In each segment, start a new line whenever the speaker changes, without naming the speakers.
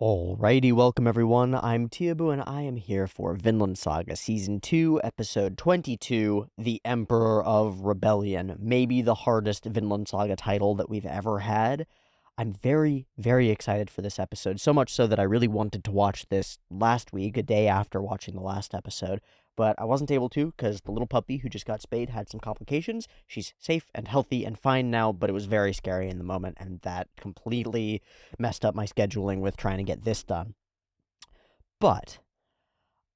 Alrighty, welcome everyone. I'm Teeaboo and I am here for Vinland Saga Season 2, Episode 22, The Emperor of Rebellion. Maybe the hardest Vinland Saga title that we've ever had. I'm very, very excited for this episode, so much so that I really wanted to watch this last week, a day after watching the last episode, but I wasn't able to because the little puppy who just got spayed had some complications. She's safe and healthy and fine now, but it was very scary in the moment, and that completely messed up my scheduling with trying to get this done. But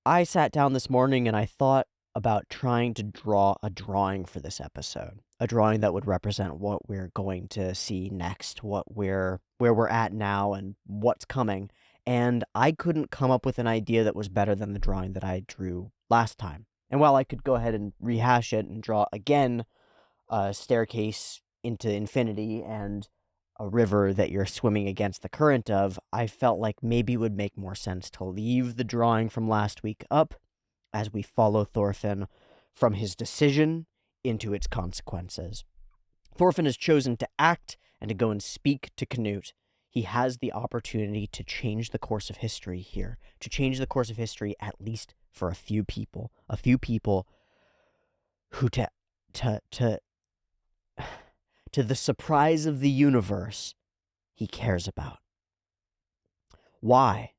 I sat down this morning and I thought about trying to draw a drawing for this episode. A drawing that would represent what we're going to see next, where we're at now and what's coming. And I couldn't come up with an idea that was better than the drawing that I drew last time. And while I could go ahead and rehash it and draw again a staircase into infinity and a river that you're swimming against the current of, I felt like maybe it would make more sense to leave the drawing from last week up as we follow Thorfinn from his decision into its consequences. Thorfinn has chosen to act and to go and speak to Canute. He has the opportunity to change the course of history here, to change the course of history at least for a few people who to the surprise of the universe, he cares about. Why?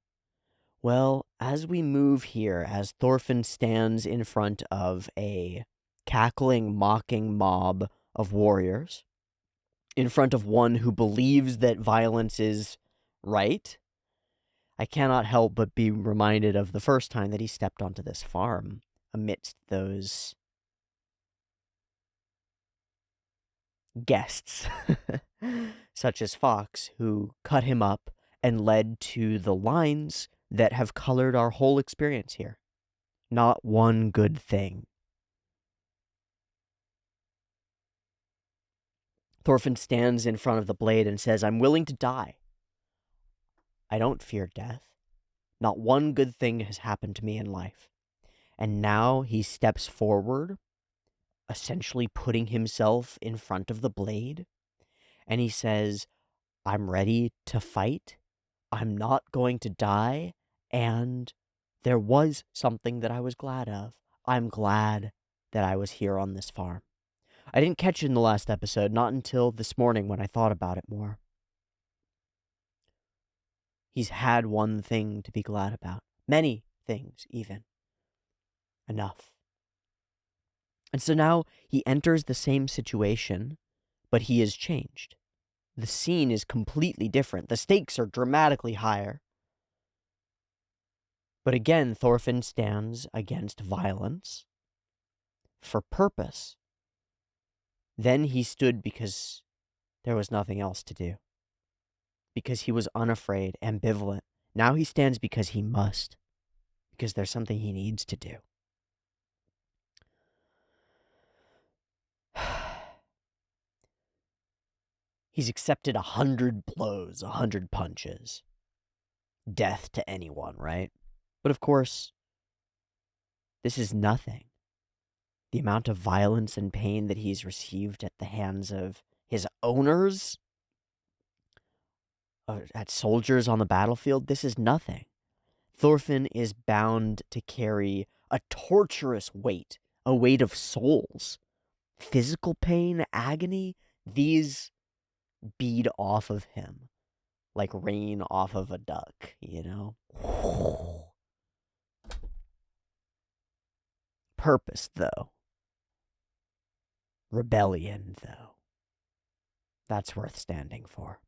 Well, as we move here, as Thorfinn stands in front of a cackling, mocking mob of warriors, in front of one who believes that violence is right, I cannot help but be reminded of the first time that he stepped onto this farm amidst those guests, such as Fox, who cut him up and led to the lines that have colored our whole experience here. Not one good thing. Thorfinn stands in front of the blade and says, "I'm willing to die. I don't fear death. Not one good thing has happened to me in life." And now he steps forward, essentially putting himself in front of the blade, and he says, "I'm ready to fight. I'm not going to die, and there was something that I was glad of. I'm glad that I was here on this farm." I didn't catch it in the last episode, not until this morning when I thought about it more. He's had one thing to be glad about. Many things, even. Enough. And so now he enters the same situation, but he is changed. The scene is completely different. The stakes are dramatically higher. But again, Thorfinn stands against violence for purpose. Then he stood because there was nothing else to do. Because he was unafraid, ambivalent. Now he stands because he must. Because there's something he needs to do. He's accepted 100 blows, 100 punches. Death to anyone, right? But of course, this is nothing. The amount of violence and pain that he's received at the hands of his owners, at soldiers on the battlefield, this is nothing. Thorfinn is bound to carry a torturous weight, a weight of souls. Physical pain, agony, these bead off of him like rain off of a duck, you know? Purpose, though. Rebellion, though. That's worth standing for.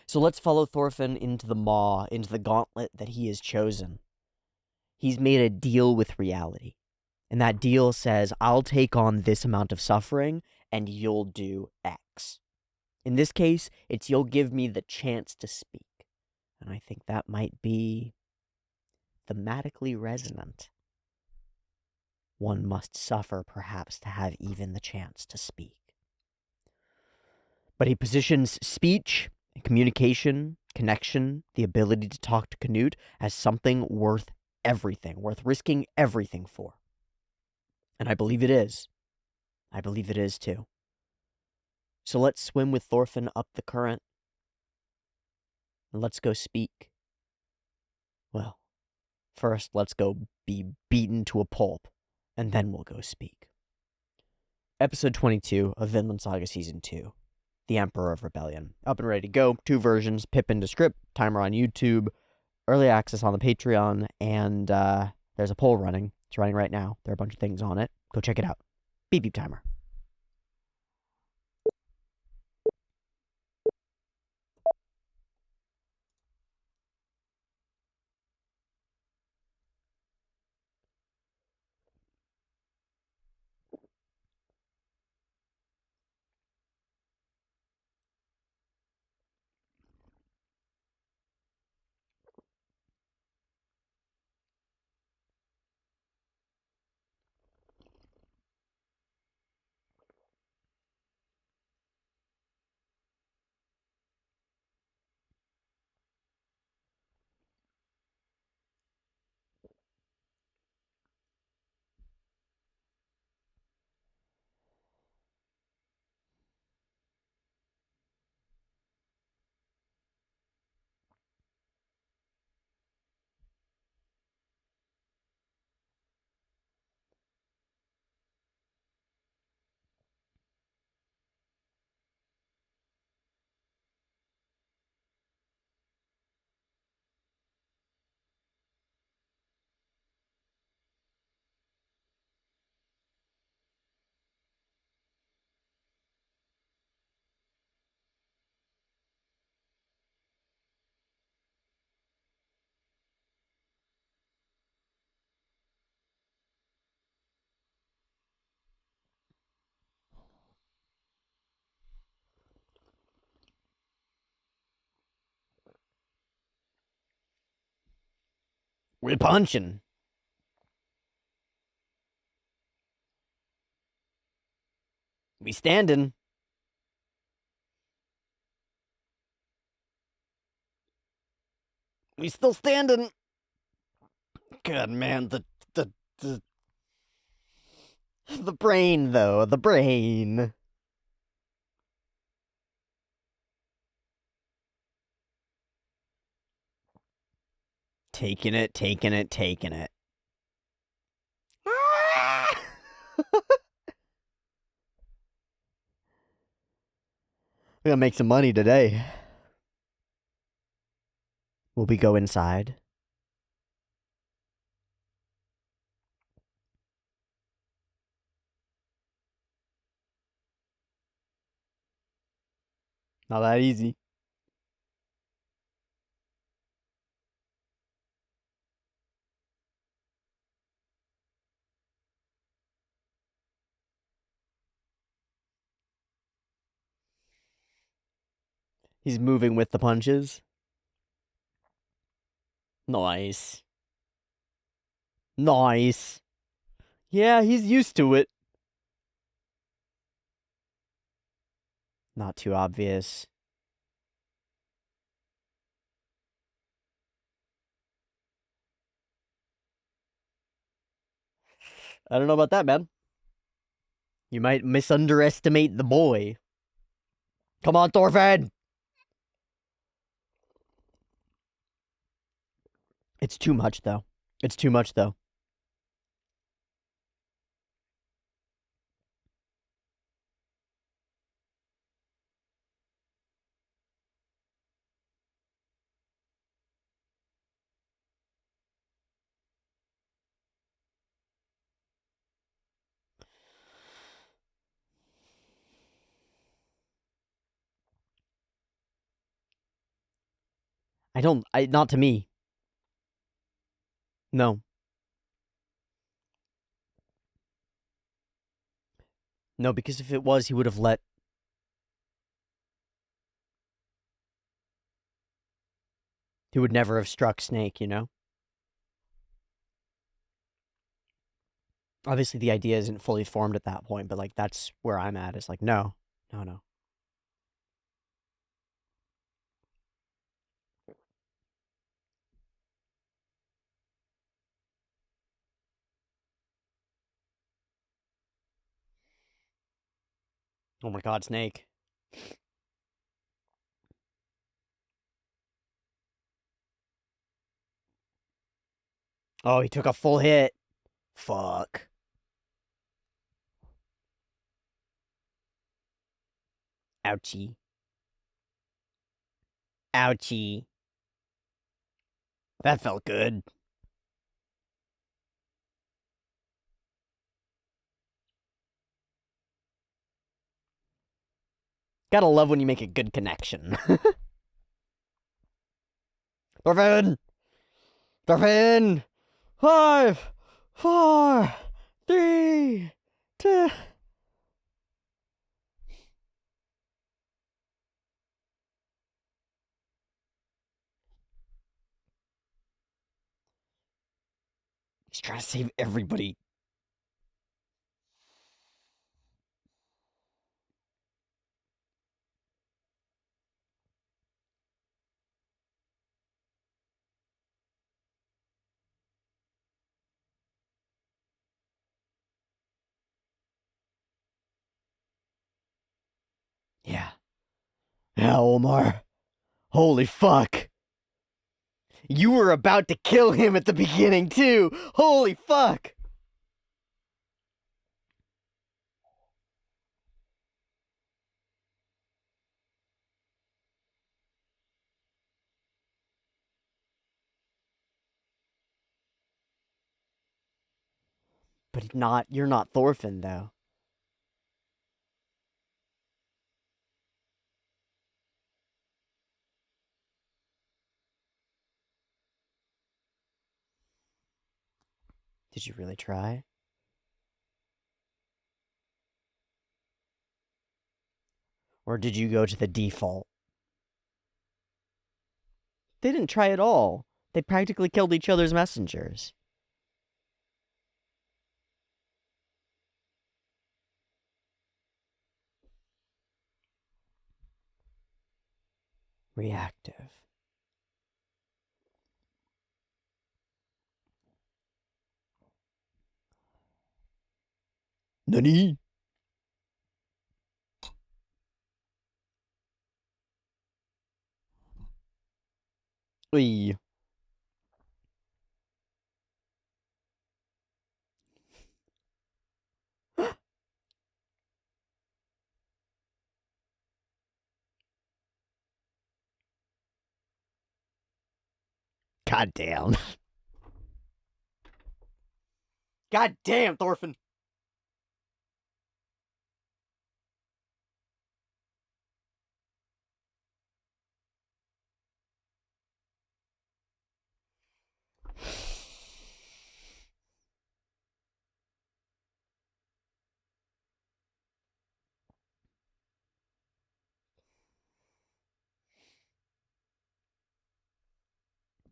So let's follow Thorfinn into the maw, into the gauntlet that he has chosen. He's made a deal with reality. And that deal says, I'll take on this amount of suffering, and you'll do X. In this case, it's you'll give me the chance to speak. And I think that might be thematically resonant. One must suffer, perhaps, to have even the chance to speak. But he positions speech, communication, connection, the ability to talk to Canute as something worth everything, worth risking everything for. And I believe it is. I believe it is, too. So let's swim with Thorfinn up the current. Let's go speak. Well, first let's go be beaten to a pulp, and then we'll go speak. Episode 22 of Vinland Saga Season 2, The Emperor of Rebellion. Up and ready to go. 2 versions, PiP into script, timer on YouTube, early access on the Patreon, and there's a poll running. It's running right now. There are a bunch of things on it. Go check it out. Beep beep timer. We're punching. We standing. We still standing. God, man, the the brain though, the brain. Taking it, taking it, taking it. We're gonna make some money today. Will we go inside? Not that easy. He's moving with the punches. Nice. Nice. Yeah, he's used to it. Not too obvious. I don't know about that, man. You might misunderestimate the boy. Come on, Thorfinn! It's too much, though. It's too much, though. Not to me. No. No, because if it was, he would have let... He would never have struck Snake, you know? Obviously, the idea isn't fully formed at that point, but, like, that's where I'm at. It's like, no. No, no. Oh my god, Snake. Oh, he took a full hit. Fuck. Ouchie. Ouchie. That felt good. Gotta love when you make a good connection. Thorfinn! Thorfinn! 5, 4, 3, 2. He's trying to save everybody. Yeah. Yeah, Omar. Holy fuck. You were about to kill him at the beginning, too. Holy fuck. But you're not Thorfinn, though. Did you really try? Or did you go to the default? They didn't try at all. They practically killed each other's messengers. Reactive. Nani? Oy. God damn. God damn, Thorfinn.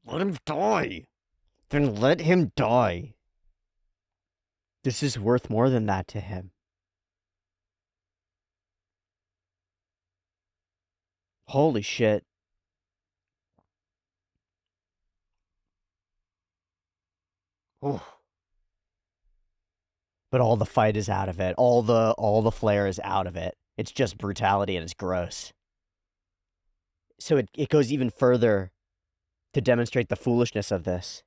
Let him die. Then let him die. This is worth more than that to him. Holy shit. Oof. But all the fight is out of it. All the flair is out of it. It's just brutality and it's gross. So it goes even further to demonstrate the foolishness of this.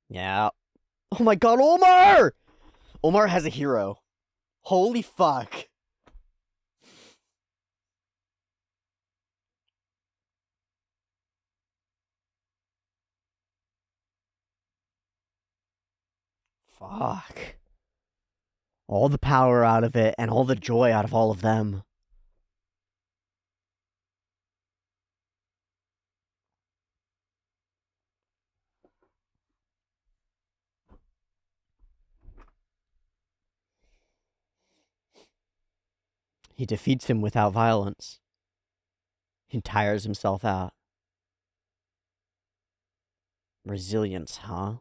Yeah. Oh my god, Omar! Omar has a hero. Holy fuck. Fuck. All the power out of it and all the joy out of all of them. He defeats him without violence. He tires himself out. Resilience, huh?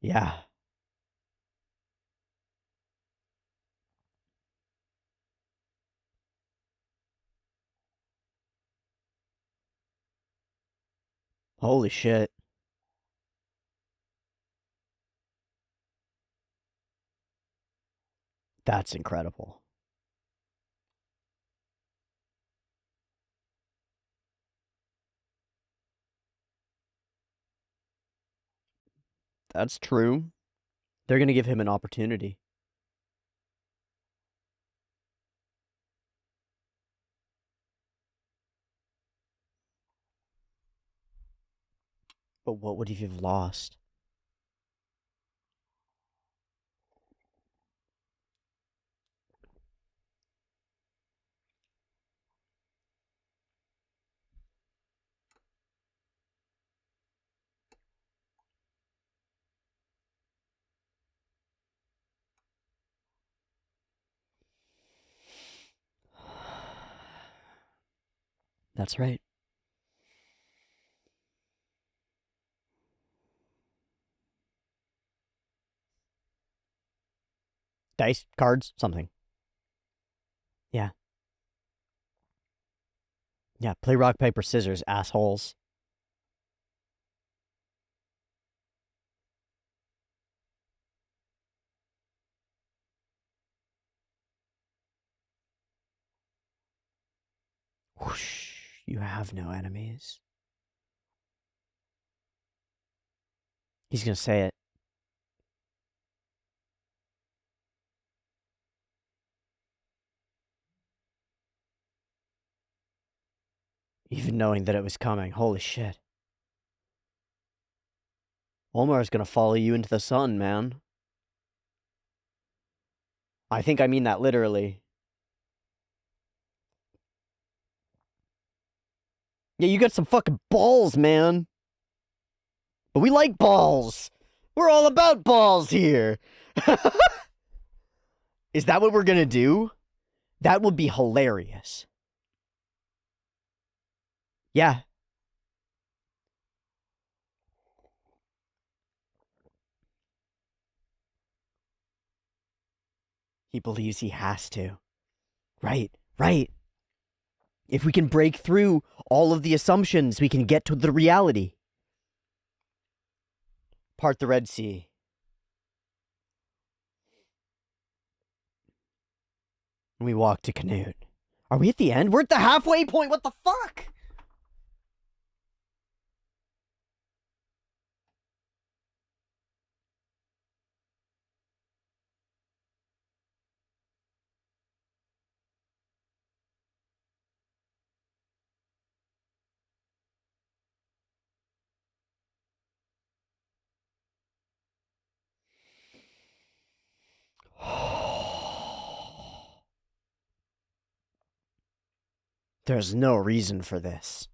Yeah. Holy shit. That's incredible. That's true. They're going to give him an opportunity. But what would he have lost? That's right. Dice, cards, something. Yeah. Yeah, play rock, paper, scissors, assholes. Whoosh. You have no enemies. He's going to say it. Even knowing that it was coming. Holy shit. Omar's going to follow you into the sun, man. I think I mean that literally. Yeah, you got some fucking balls, man. But we like balls. We're all about balls here. Is that what we're gonna do? That would be hilarious. Yeah. He believes he has to. Right, right. If we can break through all of the assumptions, we can get to the reality. Part the Red Sea. And we walk to Canute. Are we at the end? We're at the halfway point. What the fuck? There's no reason for this.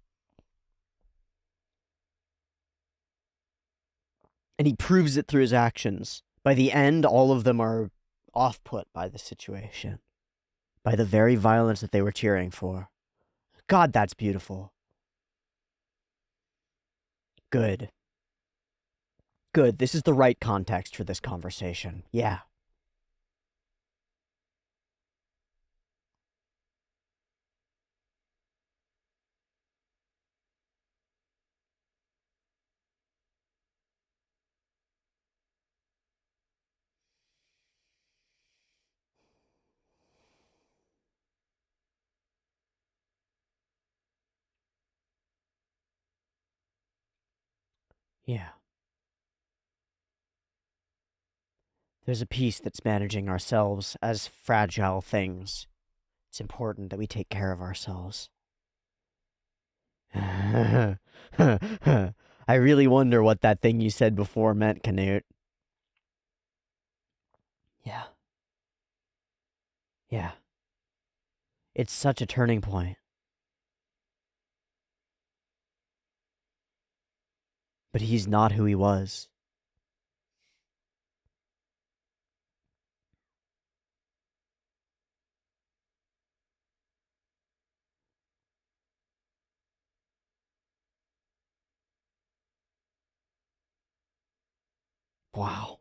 And he proves it through his actions. By the end, all of them are off put by the situation, by the very violence that they were cheering for. God, that's beautiful. Good. Good. This is the right context for this conversation. Yeah. Yeah. There's a piece that's managing ourselves as fragile things. It's important that we take care of ourselves. I really wonder what that thing you said before meant, Canute. Yeah. Yeah. It's such a turning point. But he's not who he was. Wow.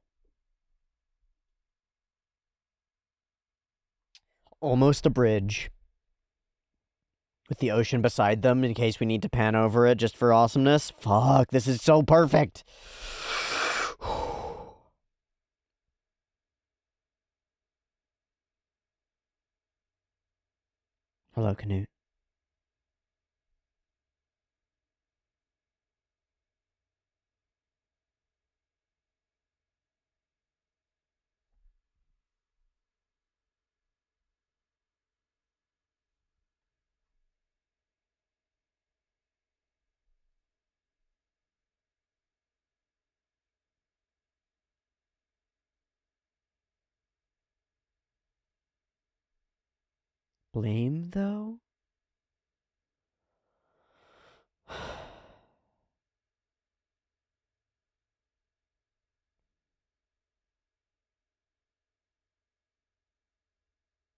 Almost a bridge. With the ocean beside them in case we need to pan over it just for awesomeness. Fuck, this is so perfect. Hello, Canute. Blame, though?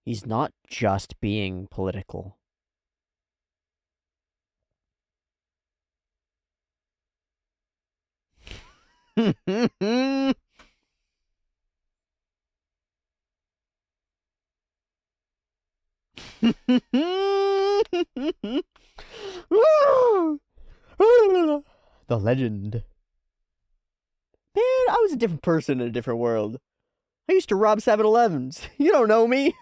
He's not just being political. The legend. Man, I was a different person in a different world. I used to rob 7-Elevens. You don't know me.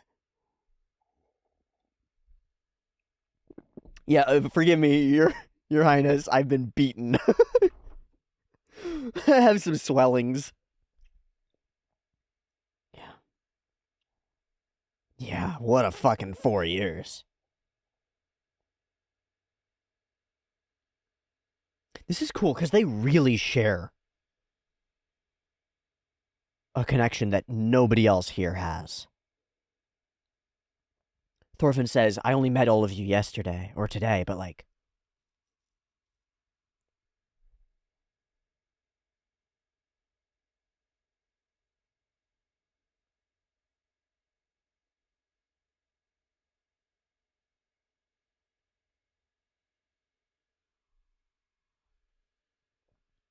Yeah, forgive me, your highness. I've been beaten. I have some swellings. Yeah. Yeah, what a fucking 4 years. This is cool because they really share a connection that nobody else here has. Thorfinn says, I only met all of you yesterday, or today, but like...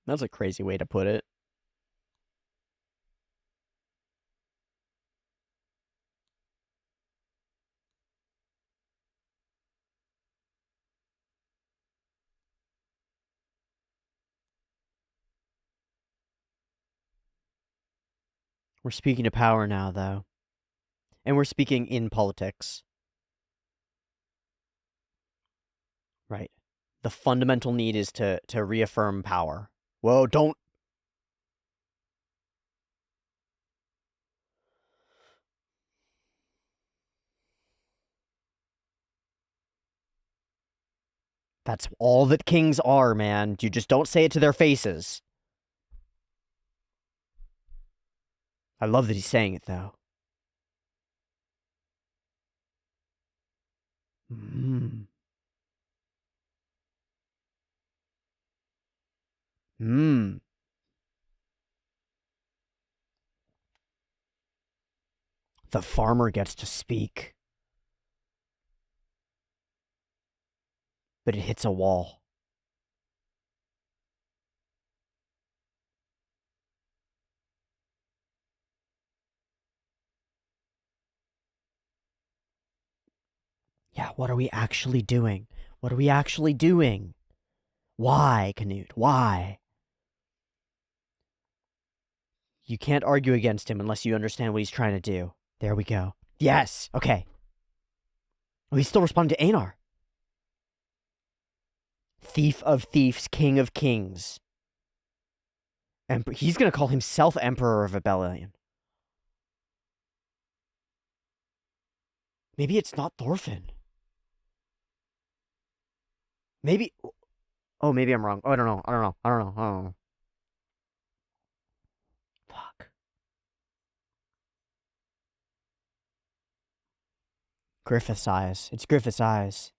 That's a crazy way to put it. We're speaking to power now, though. And we're speaking in politics. Right. The fundamental need is to reaffirm power. Whoa, don't... That's all that kings are, man. You just don't say it to their faces. I love that he's saying it, though. Mmm. Mmm. The farmer gets to speak. But it hits a wall. Yeah, what are we actually doing? What are we actually doing? Why, Canute? Why? You can't argue against him unless you understand what he's trying to do. There we go. Yes! Okay. Oh, he's still responding to Einar. Thief of thieves, king of kings. And he's gonna call himself Emperor of Rebellion. Maybe it's not Thorfinn. Maybe... Oh, maybe I'm wrong. Oh, I don't know. I don't know. I don't know. I don't know. Fuck. Griffith's eyes. It's Griffith's eyes.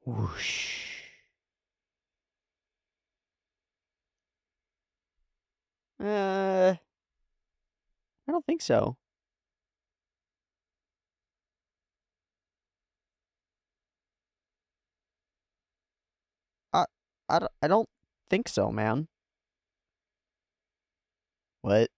Whoosh. I don't think so. I, I don't think so, man. What?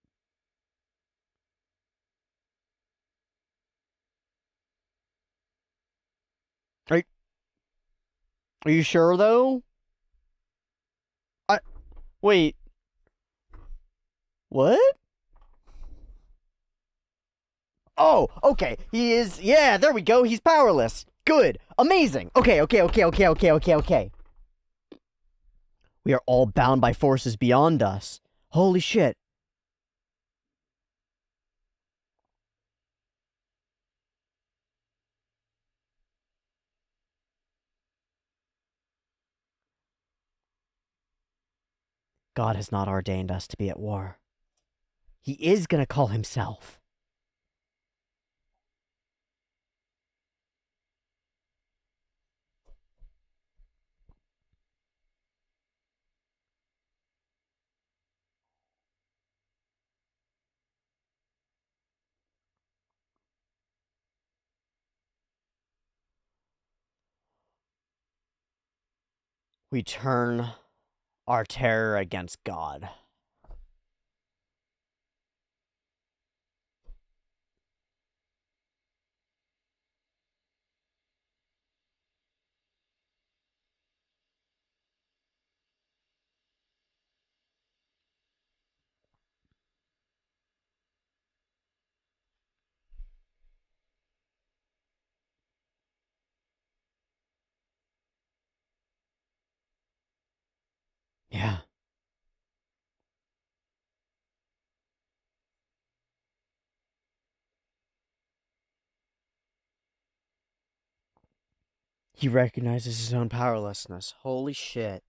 Are you sure, though? I... Wait. What? Oh, okay. He is... Yeah, there we go. He's powerless. Good. Amazing. Okay. We are all bound by forces beyond us. Holy shit. God has not ordained us to be at war. He is gonna call himself. We turn our terror against God. Yeah. He recognizes his own powerlessness. Holy shit.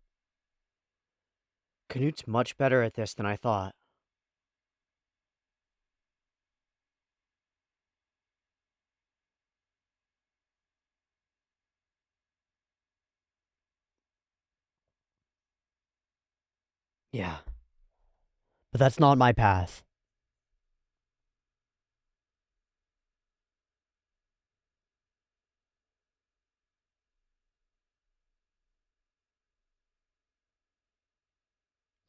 Canute's much better at this than I thought. Yeah. But that's not my path.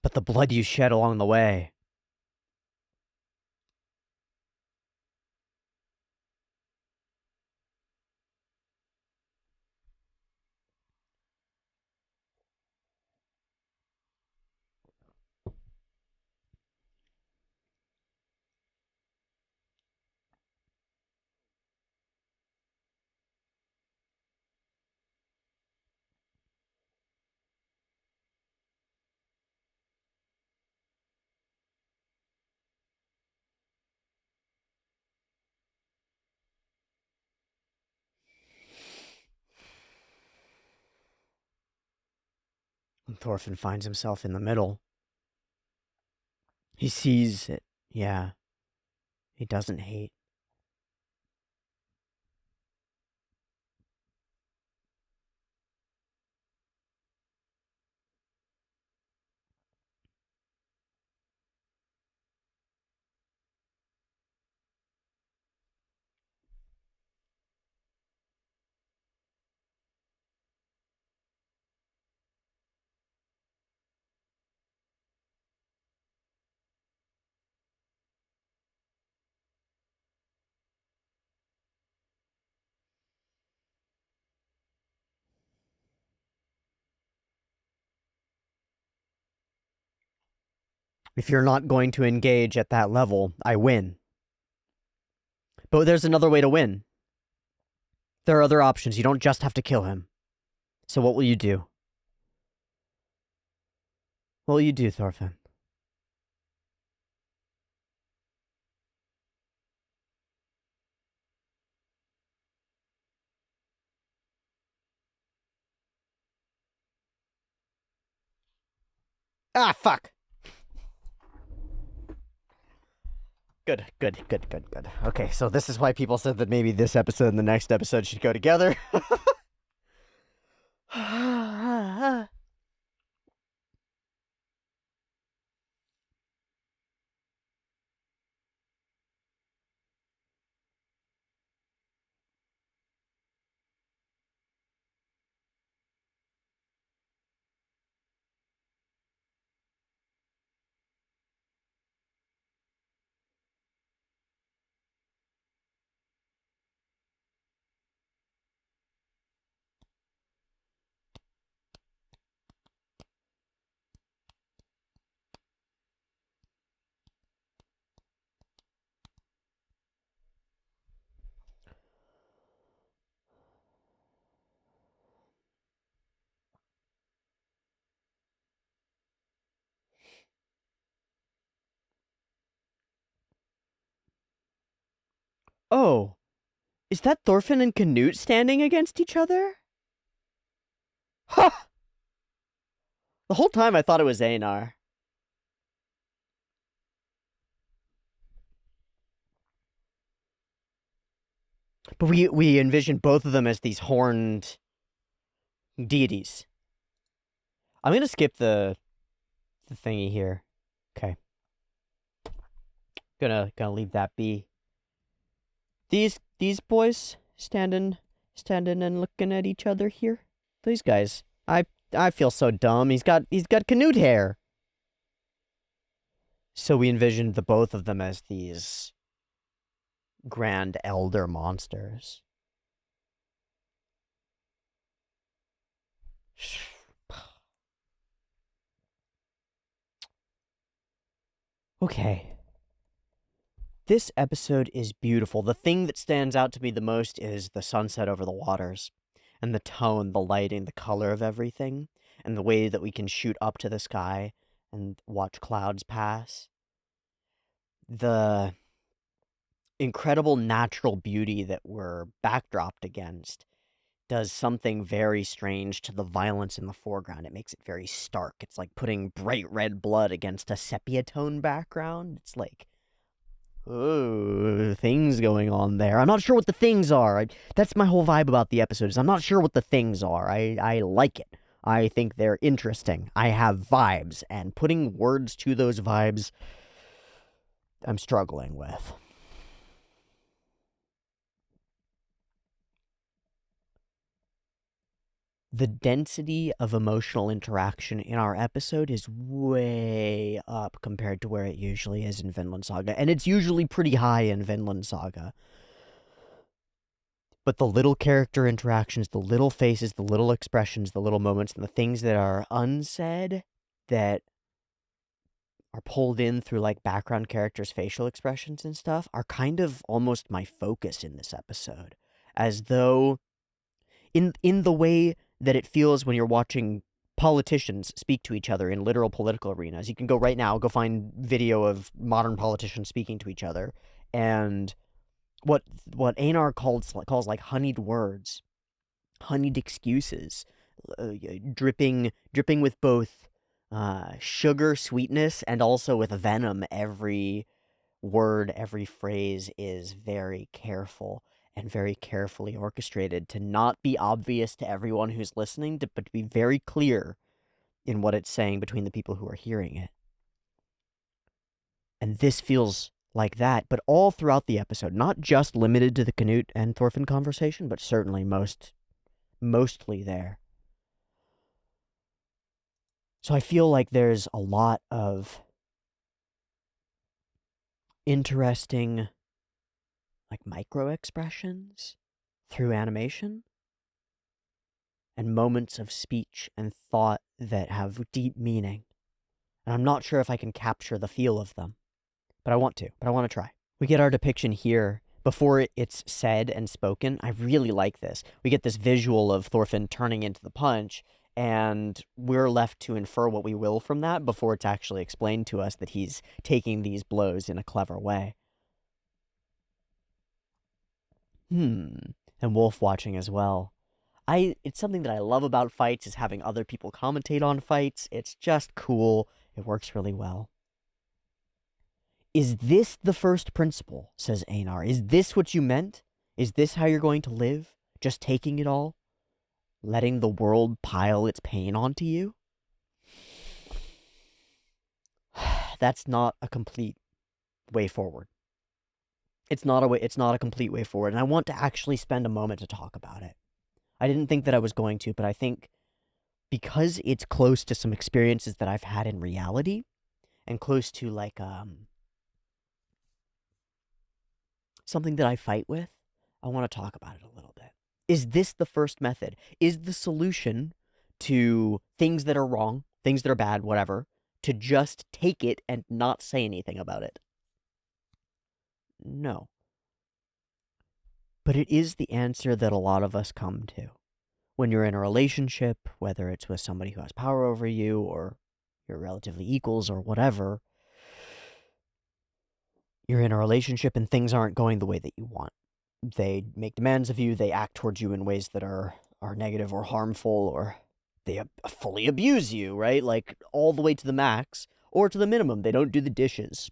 But the blood you shed along the way. And Thorfinn finds himself in the middle. He sees it. Yeah. He doesn't hate. If you're not going to engage at that level, I win. But there's another way to win. There are other options. You don't just have to kill him. So what will you do? What will you do, Thorfinn? Ah, fuck. Good. Okay, so this is why people said that maybe this episode and the next episode should go together. Oh, is that Thorfinn and Canute standing against each other? Ha! The whole time I thought it was Einar. But we envision both of them as these horned deities. I'm gonna skip the thingy here. Okay. Gonna leave that be. These boys standing and looking at each other here. These guys. I feel so dumb. He's got Canute hair. So we envisioned the both of them as these grand elder monsters. Okay. This episode is beautiful. The thing that stands out to me the most is the sunset over the waters, and the tone, the lighting, the color of everything, and the way that we can shoot up to the sky and watch clouds pass. The incredible natural beauty that we're backdropped against does something very strange to the violence in the foreground. It makes it very stark. It's like putting bright red blood against a sepia tone background. It's like, oh, things going on there. I'm not sure what the things are. That's my whole vibe about the episode, is I'm not sure what the things are. I like it. I think they're interesting. I have vibes, and putting words to those vibes, I'm struggling with. The density of emotional interaction in our episode is way up compared to where it usually is in Vinland Saga, and it's usually pretty high in Vinland Saga. But the little character interactions, the little faces, the little expressions, the little moments, and the things that are unsaid that are pulled in through like background characters' facial expressions and stuff are kind of almost my focus in this episode. As though in the way that it feels when you're watching politicians speak to each other in literal political arenas. You can go right now, go find video of modern politicians speaking to each other, and what Einar calls like honeyed words, honeyed excuses, dripping with both sugar, sweetness, and also with venom. Every word, every phrase is very careful and very carefully orchestrated to not be obvious to everyone who's listening, but to be very clear in what it's saying between the people who are hearing it. And this feels like that, but all throughout the episode, not just limited to the Canute and Thorfinn conversation, but certainly mostly there. So I feel like there's a lot of interesting like micro expressions through animation and moments of speech and thought that have deep meaning. And I'm not sure if I can capture the feel of them, but I want to try. We get our depiction here before it's said and spoken. I really like this. We get this visual of Thorfinn turning into the punch, and we're left to infer what we will from that before it's actually explained to us that he's taking these blows in a clever way. And wolf watching as well. It's something that I love about fights, is having other people commentate on fights. It's just cool. It works really well. Is this the first principle, says Einar. Is this what you meant? Is this how you're going to live? Just taking it all? Letting the world pile its pain onto you? That's not a complete way forward. It's not a complete way forward, and I want to actually spend a moment to talk about it. I didn't think that I was going to, but I think because it's close to some experiences that I've had in reality, and close to like something that I fight with, I want to talk about it a little bit. Is this the first method? Is the solution to things that are wrong, things that are bad, whatever, to just take it and not say anything about it? No. But it is the answer that a lot of us come to. When you're in a relationship, whether it's with somebody who has power over you, or you're relatively equals, or whatever, you're in a relationship and things aren't going the way that you want. They make demands of you, they act towards you in ways that are negative or harmful, or they fully abuse you, right? Like, all the way to the max, or to the minimum. They don't do the dishes,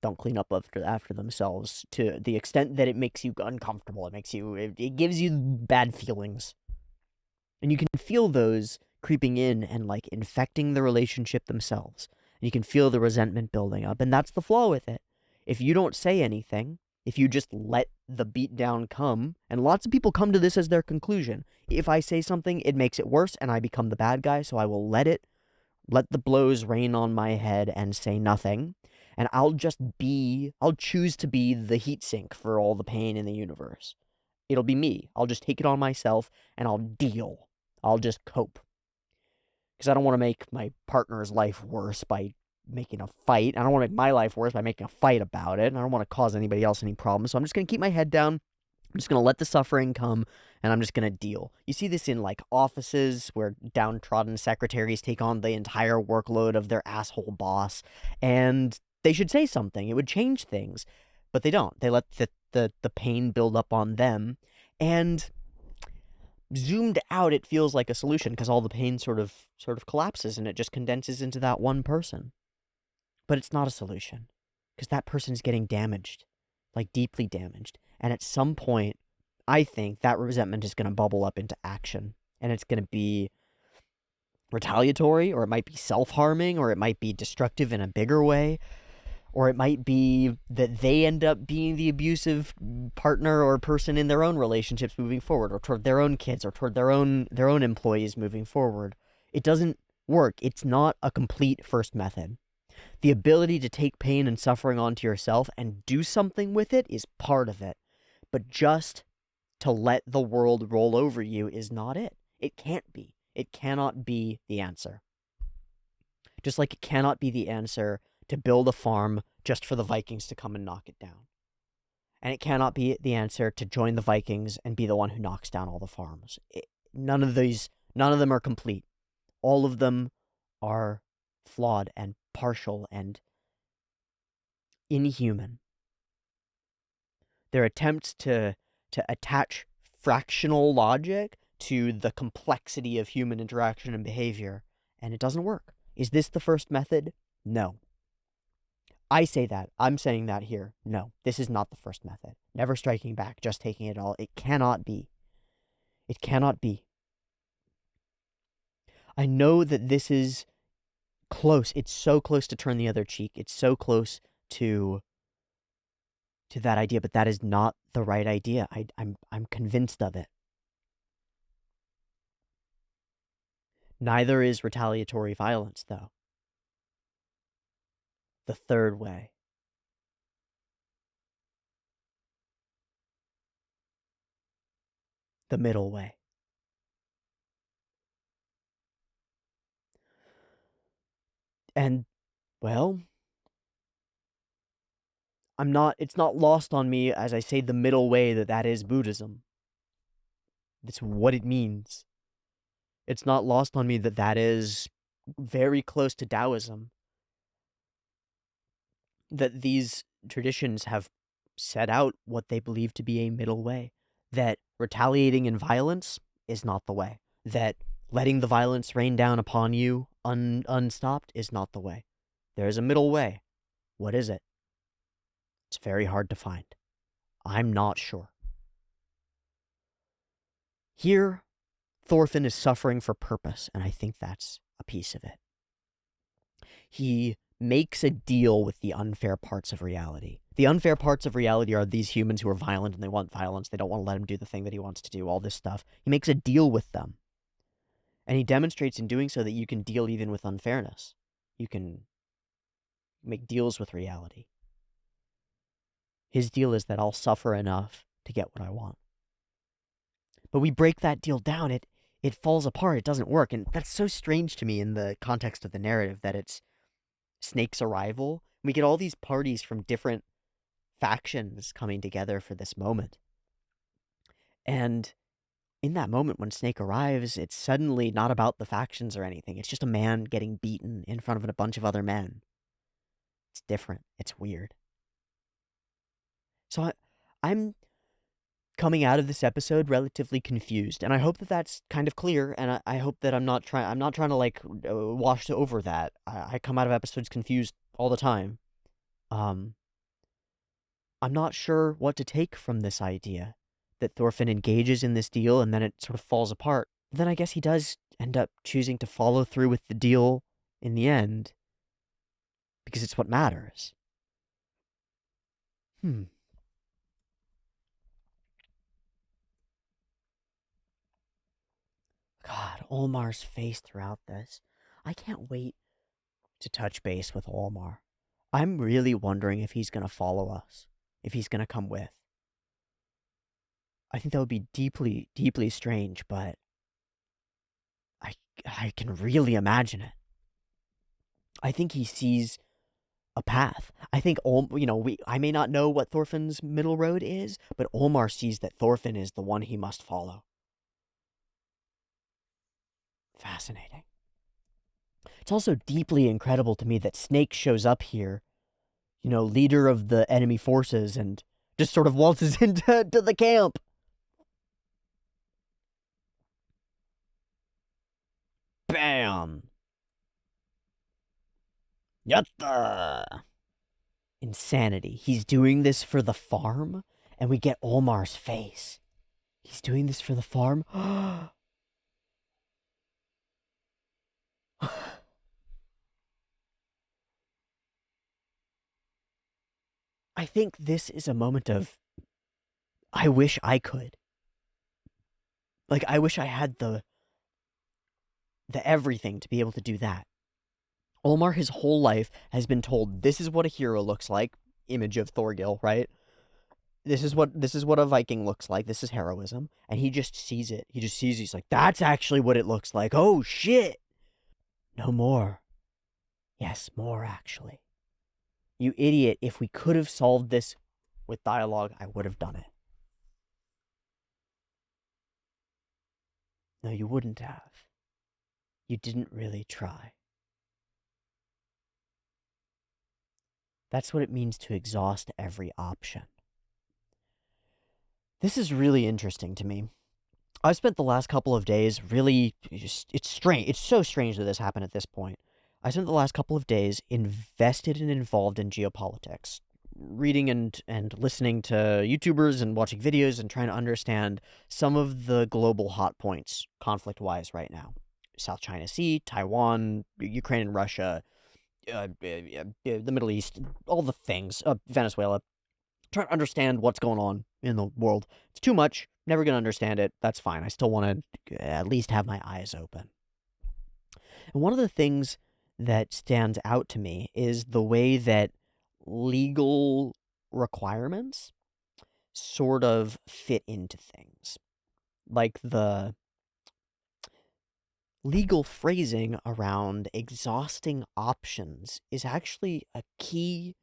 don't clean up after themselves to the extent that it makes you uncomfortable. It gives you bad feelings. And you can feel those creeping in and, like, infecting the relationship themselves. And you can feel the resentment building up. And that's the flaw with it. If you don't say anything, if you just let the beatdown come, and lots of people come to this as their conclusion. If I say something, it makes it worse and I become the bad guy, so I will let the blows rain on my head and say nothing. And I'll choose to be the heat sink for all the pain in the universe. It'll be me. I'll just take it on myself and I'll deal. I'll just cope. Because I don't want to make my partner's life worse by making a fight. I don't want to make my life worse by making a fight about it. And I don't want to cause anybody else any problems. So I'm just going to keep my head down. I'm just going to let the suffering come, and I'm just going to deal. You see this in, like, offices where downtrodden secretaries take on the entire workload of their asshole boss, and they should say something. It would change things, but they don't. They let the pain build up on them, and zoomed out, it feels like a solution because all the pain sort of collapses and it just condenses into that one person. But it's not a solution because that person's getting damaged, like deeply damaged. And at some point, I think that resentment is going to bubble up into action, and it's going to be retaliatory, or it might be self-harming, or it might be destructive in a bigger way, or it might be that they end up being the abusive partner or person in their own relationships moving forward, or toward their own kids, or toward their own employees moving forward. It doesn't work. It's not a complete first method. The ability to take pain and suffering onto yourself and do something with it is part of it. But just to let the world roll over you is not it. It can't be. It cannot be the answer. Just like it cannot be the answer to build a farm just for the Vikings to come and knock it down. And it cannot be the answer to join the Vikings and be the one who knocks down all the farms. None of them are complete. All of them are flawed and partial and inhuman. They're attempts to attach fractional logic to the complexity of human interaction and behavior, and it doesn't work. Is this the first method? No. I say that. I'm saying that here. No, this is not the first method. Never striking back, just taking it all. It cannot be. It cannot be. I know that this is close. It's so close to turn the other cheek. It's so close to that idea, but that is not the right idea. I'm convinced of it. Neither is retaliatory violence, though. The third way. The middle way. And, well, it's not lost on me as I say the middle way that is Buddhism. That's what it means. It's not lost on me that is very close to Taoism. That these traditions have set out what they believe to be a middle way. That retaliating in violence is not the way. That letting the violence rain down upon you unstopped is not the way. There's a middle way. What is it? It's very hard to find. I'm not sure. Here, Thorfinn is suffering for purpose, and I think that's a piece of it. He makes a deal with the unfair parts of reality. The unfair parts of reality are these humans who are violent and they want violence. They don't want to let him do the thing that he wants to do, all this stuff. He makes a deal with them. And he demonstrates in doing so that you can deal even with unfairness. You can make deals with reality. His deal is that I'll suffer enough to get what I want. But we break that deal down, it falls apart, it doesn't work. And that's so strange to me in the context of the narrative, that it's Snake's arrival. We get all these parties from different factions coming together for this moment. And in that moment when Snake arrives, it's suddenly not about the factions or anything. It's just a man getting beaten in front of a bunch of other men. It's different. It's weird. So I'm coming out of this episode relatively confused, and I hope that that's kind of clear, and I hope that I'm not trying to, like, wash over that. I come out of episodes confused all the time. Um, I'm not sure what to take from this idea that Thorfinn engages in this deal and then it sort of falls apart. But then I guess he does end up choosing to follow through with the deal in the end because it's what matters. God, Omar's face throughout this. I can't wait to touch base with Omar. I'm really wondering if he's going to follow us, if he's going to come with. I think that would be deeply, deeply strange, but I can really imagine it. I think he sees a path. I think, I may not know what Thorfinn's middle road is, but Omar sees that Thorfinn is the one he must follow. Fascinating. It's also deeply incredible to me that Snake shows up here, leader of the enemy forces, and just sort of waltzes into the camp. Bam! Yatta! Insanity. He's doing this for the farm, and we get Omar's face. He's doing this for the farm? I think this is a moment of, I wish I could. Like, I wish I had the everything to be able to do that. Omar, his whole life, has been told this is what a hero looks like. Image of Thorgil, right? This is what a Viking looks like. This is heroism. And he just sees it. He's like, that's actually what it looks like. Oh, shit. No more. Yes, more, actually. You idiot. If we could have solved this with dialogue, I would have done it. No, you wouldn't have. You didn't really try. That's what it means to exhaust every option. This is really interesting to me. I've spent the last couple of days really, it's strange. It's so strange that this happened at this point. I spent the last couple of days invested and involved in geopolitics, reading and listening to YouTubers and watching videos and trying to understand some of the global hot points conflict-wise right now. South China Sea, Taiwan, Ukraine and Russia, the Middle East, all the things, Venezuela. Trying to understand what's going on in the world. It's too much. Never going to understand it. That's fine. I still want to at least have my eyes open. And one of the things that stands out to me is the way that legal requirements sort of fit into things. Like the legal phrasing around exhausting options is actually a key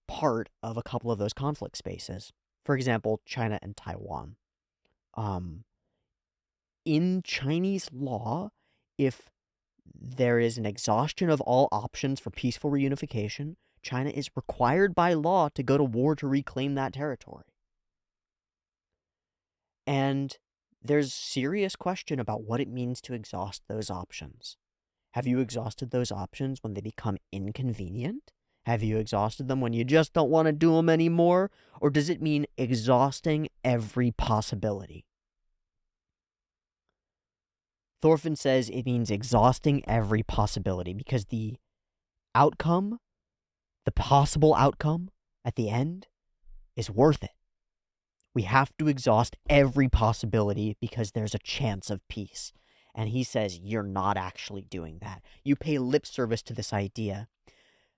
part of a couple of those conflict spaces. For example, China and Taiwan. In Chinese law, if there is an exhaustion of all options for peaceful reunification, China is required by law to go to war to reclaim that territory. And there's serious question about what it means to exhaust those options. Have you exhausted those options when they become inconvenient? Have you exhausted them when you just don't want to do them anymore? Or does it mean exhausting every possibility? Thorfinn says it means exhausting every possibility because the outcome, the possible outcome at the end, is worth it. We have to exhaust every possibility because there's a chance of peace. And he says you're not actually doing that. You pay lip service to this idea.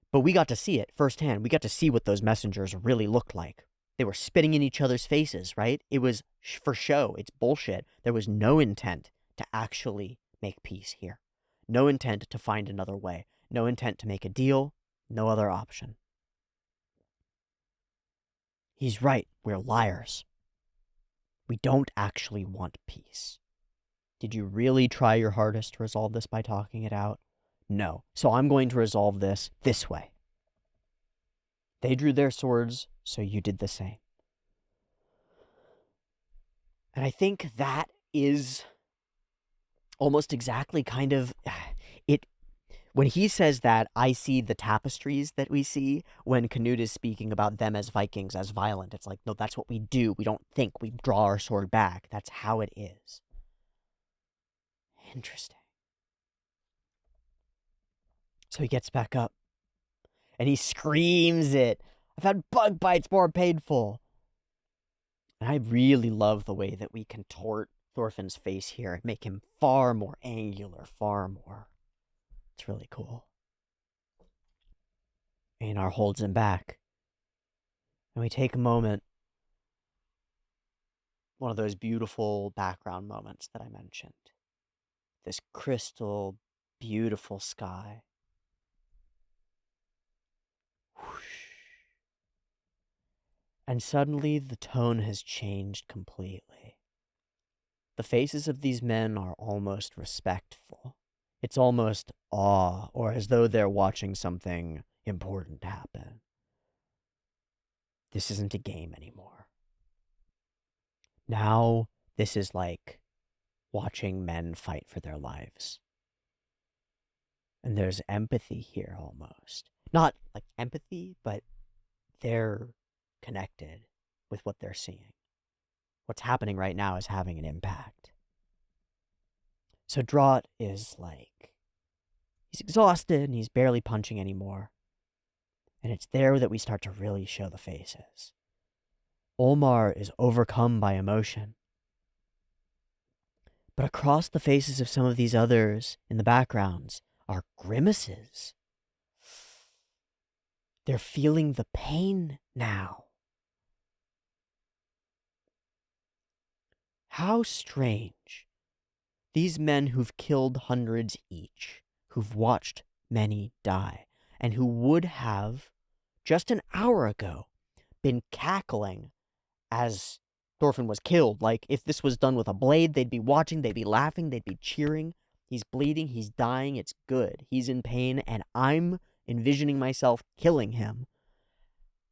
But we got to see it firsthand. We got to see what those messengers really looked like. They were spitting in each other's faces, right? It was for show. It's bullshit. There was no intent to actually make peace here. No intent to find another way. No intent to make a deal. No other option. He's right. We're liars. We don't actually want peace. Did you really try your hardest to resolve this by talking it out? No. So I'm going to resolve this way. They drew their swords, so you did the same. And I think that is almost exactly kind of it. When he says that, I see the tapestries that we see when Canute is speaking about them as Vikings, as violent. It's like, no, that's what we do. We don't think. We draw our sword back. That's how it is. Interesting. So he gets back up, and he screams it. I've had bug bites more painful. And I really love the way that we contort Thorfinn's face here and make him far more angular, far more. It's really cool. Einar holds him back. And we take a moment, one of those beautiful background moments that I mentioned. This crystal, beautiful sky. Whoosh. And suddenly the tone has changed completely. The faces of these men are almost respectful. It's almost awe, or as though they're watching something important happen. This isn't a game anymore. Now, this is like watching men fight for their lives. And there's empathy here almost. Not like empathy, but they're connected with what they're seeing. What's happening right now is having an impact. So Draught is like, he's exhausted and he's barely punching anymore. And it's there that we start to really show the faces. Omar is overcome by emotion. But across the faces of some of these others in the backgrounds are grimaces. They're feeling the pain now. How strange. These men who've killed hundreds each, who've watched many die, and who would have, just an hour ago, been cackling as Thorfinn was killed. Like, if this was done with a blade, they'd be watching, they'd be laughing, they'd be cheering. He's bleeding, he's dying, it's good. He's in pain, and I'm envisioning myself killing him.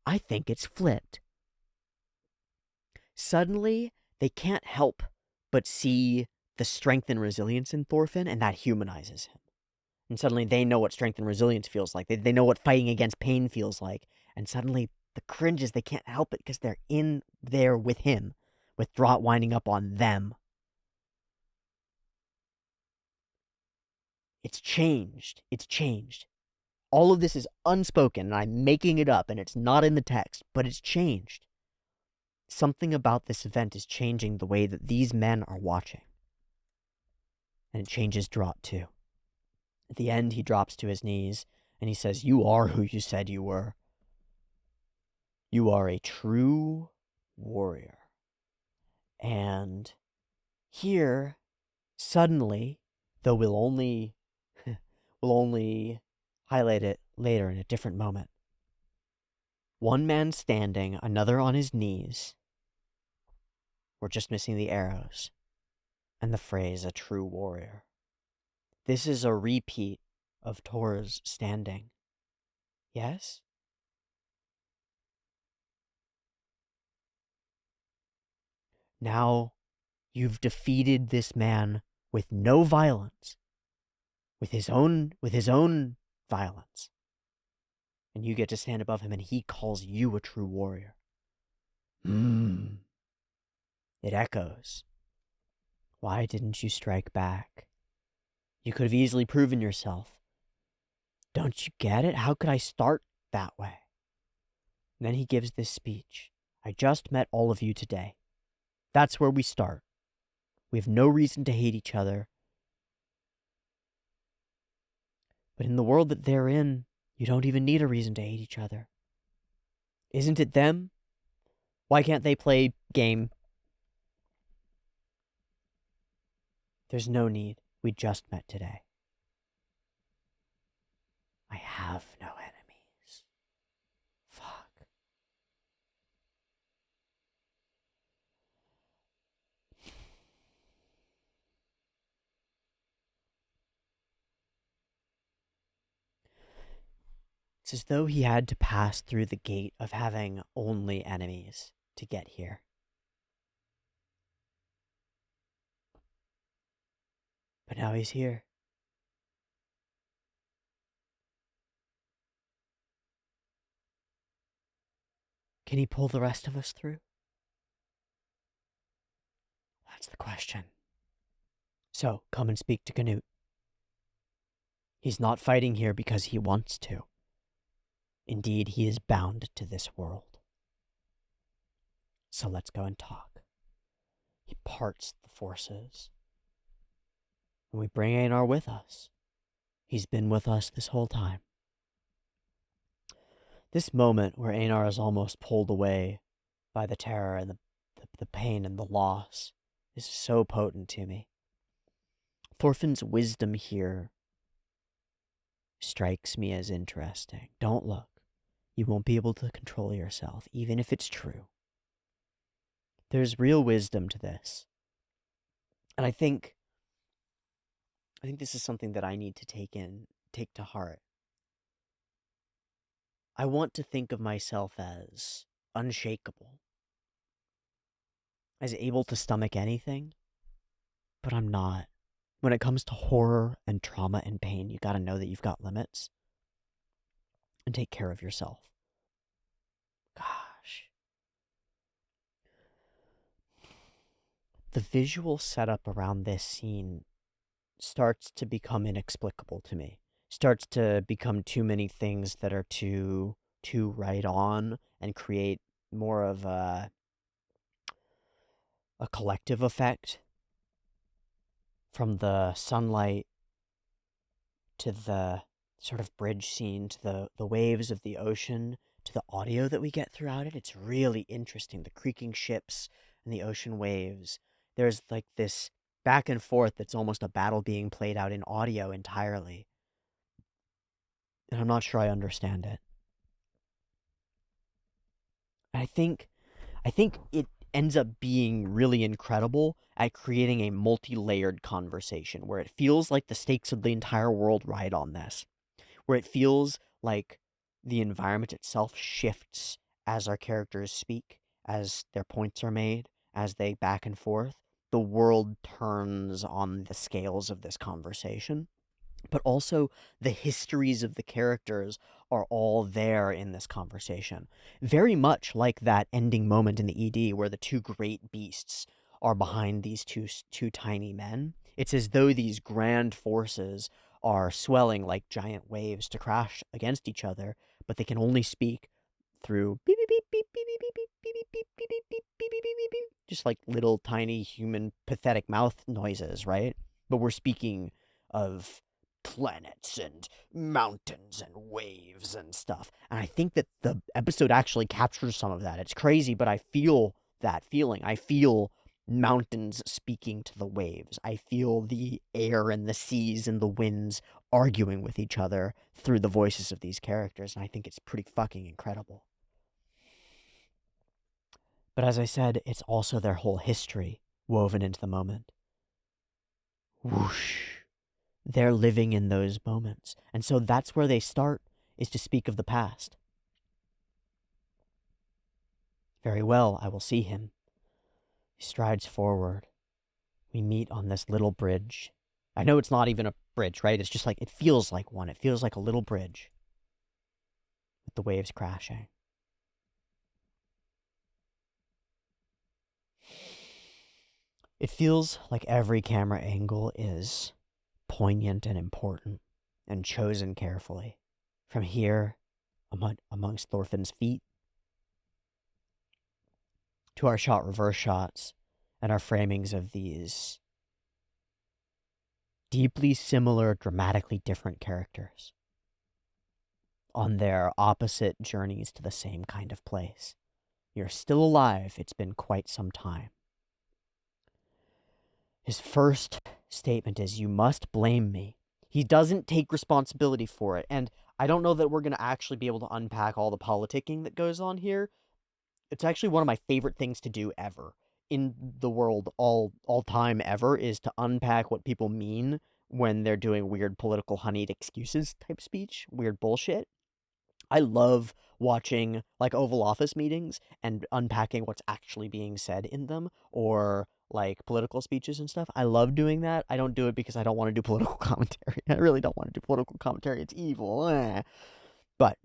I think it's flipped. Suddenly, they can't help but see the strength and resilience in Thorfinn, and that humanizes him. And suddenly they know what strength and resilience feels like. They know what fighting against pain feels like. And suddenly the cringes, they can't help it because they're in there with him, with Draught winding up on them. It's changed. It's changed. All of this is unspoken, and I'm making it up, and it's not in the text, but it's changed. Something about this event is changing the way that these men are watching. And it changes Draught too. At the end, he drops to his knees, and he says, "You are who you said you were. You are a true warrior." And here, suddenly, though we'll only highlight it later in a different moment, one man standing, another on his knees. We're just missing the arrows and the phrase, "a true warrior." This is a repeat of Tor's standing. Yes? Now, you've defeated this man with no violence, with his own violence. And you get to stand above him, and he calls you a true warrior. It echoes. Why didn't you strike back? You could have easily proven yourself. Don't you get it? How could I start that way? And then he gives this speech. I just met all of you today. That's where we start. We have no reason to hate each other. But in the world that they're in, you don't even need a reason to hate each other. Isn't it them? Why can't they play game? There's no need. We just met today. I have no enemies. Fuck. It's as though he had to pass through the gate of having only enemies to get here. But now he's here. Can he pull the rest of us through? That's the question. So, come and speak to Canute. He's not fighting here because he wants to. Indeed, he is bound to this world. So let's go and talk. He parts the forces. And we bring Einar with us. He's been with us this whole time. This moment where Einar is almost pulled away by the terror and the pain and the loss is so potent to me. Thorfinn's wisdom here strikes me as interesting. Don't look. You won't be able to control yourself, even if it's true. There's real wisdom to this. And I think this is something that I need to take to heart. I want to think of myself as unshakable, as able to stomach anything, but I'm not. When it comes to horror and trauma and pain, you gotta know that you've got limits. And take care of yourself. Gosh. The visual setup around this scene starts to become inexplicable to me. Starts to become too many things that are too right on and create more of a collective effect. From the sunlight to the sort of bridge scene to the waves of the ocean to the audio that we get throughout it, it's really interesting. The creaking ships and the ocean waves. There's like this back and forth that's almost a battle being played out in audio entirely. And I'm not sure I understand it. I think it ends up being really incredible at creating a multi-layered conversation where it feels like the stakes of the entire world ride on this. Where it feels like the environment itself shifts as our characters speak, as their points are made, as they back and forth. The world turns on the scales of this conversation. But also, the histories of the characters are all there in this conversation. Very much like that ending moment in the ED where the two great beasts are behind these two tiny men. It's as though these grand forces are swelling like giant waves to crash against each other, but they can only speak through beep beep beep beep beep beep beep beep beep beep beep beep beep beep beep beep, just like little tiny human pathetic mouth noises, right? But we're speaking of planets and mountains and waves and stuff. And I think that the episode actually captures some of that. It's crazy, but I feel that feeling. I feel mountains speaking to the waves. I feel the air and the seas and the winds arguing with each other through the voices of these characters. And I think it's pretty fucking incredible. But as I said, it's also their whole history woven into the moment. Whoosh. They're living in those moments. And so that's where they start, is to speak of the past. Very well, I will see him. He strides forward. We meet on this little bridge. I know it's not even a bridge, right? It's just like, it feels like one. It feels like a little bridge with the waves crashing. It feels like every camera angle is poignant and important and chosen carefully. From here, amongst Thorfinn's feet, to our shot reverse shots and our framings of these deeply similar, dramatically different characters on their opposite journeys to the same kind of place. You're still alive. It's been quite some time. His first statement is, "You must blame me." He doesn't take responsibility for it, and I don't know that we're going to actually be able to unpack all the politicking that goes on here. It's actually one of my favorite things to do ever in the world, all time ever, is to unpack what people mean when they're doing weird political honeyed excuses type speech, weird bullshit. I love watching like Oval Office meetings and unpacking what's actually being said in them, or like political speeches and stuff. I love doing that. I don't do it because I don't want to do political commentary. I really don't want to do political commentary. It's evil. But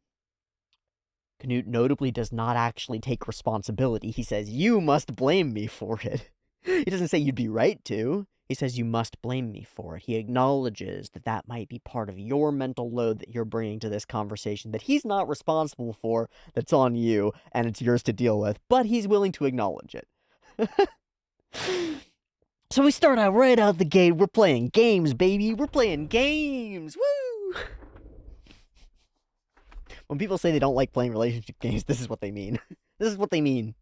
Canute notably does not actually take responsibility. He says, you must blame me for it. He doesn't say you'd be right to. He says you must blame me for it. He acknowledges that that might be part of your mental load that you're bringing to this conversation that he's not responsible for, that's on you, and it's yours to deal with, but he's willing to acknowledge it. So we start out right out the gate. We're playing games, baby. We're playing games. Woo! When people say they don't like playing relationship games, this is what they mean. This is what they mean.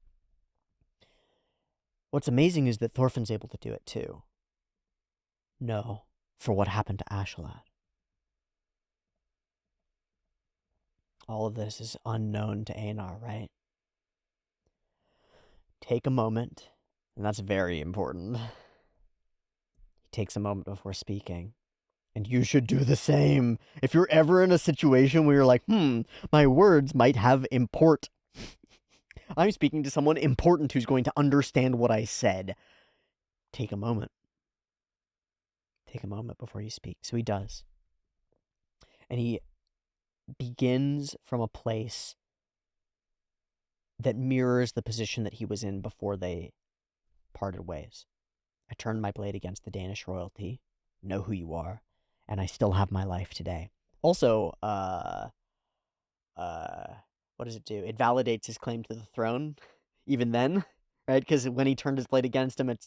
What's amazing is that Thorfinn's able to do it too. No, for what happened to Askeladd. All of this is unknown to Einar, right? Take a moment, and that's very important. He takes a moment before speaking. And you should do the same. If you're ever in a situation where you're like, my words might have import. I'm speaking to someone important who's going to understand what I said. Take a moment. Take a moment before you speak. So he does. And he begins from a place that mirrors the position that he was in before they parted ways. I turned my blade against the Danish royalty. Know who you are. And I still have my life today. Also, what does it do? It validates his claim to the throne, even then, right? Because when he turned his blade against him, I'm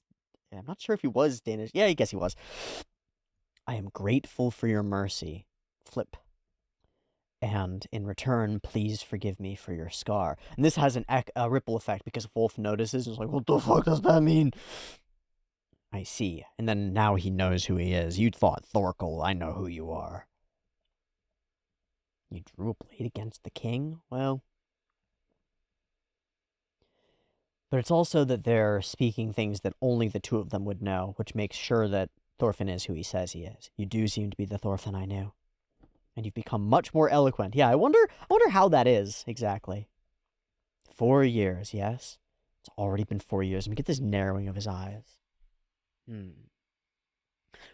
not sure if he was Danish. Yeah, I guess he was. I am grateful for your mercy. Flip. And in return, please forgive me for your scar. And this has a ripple effect because Wolf notices. He's like, what the fuck does that mean? I see. And then now he knows who he is. You thought, Thorkel, I know who you are. You drew a blade against the king? Well. But it's also that they're speaking things that only the two of them would know, which makes sure that Thorfinn is who he says he is. You do seem to be the Thorfinn I knew. And you've become much more eloquent. Yeah, I wonder how that is, exactly. 4 years, yes? It's already been 4 years. And we get this narrowing of his eyes.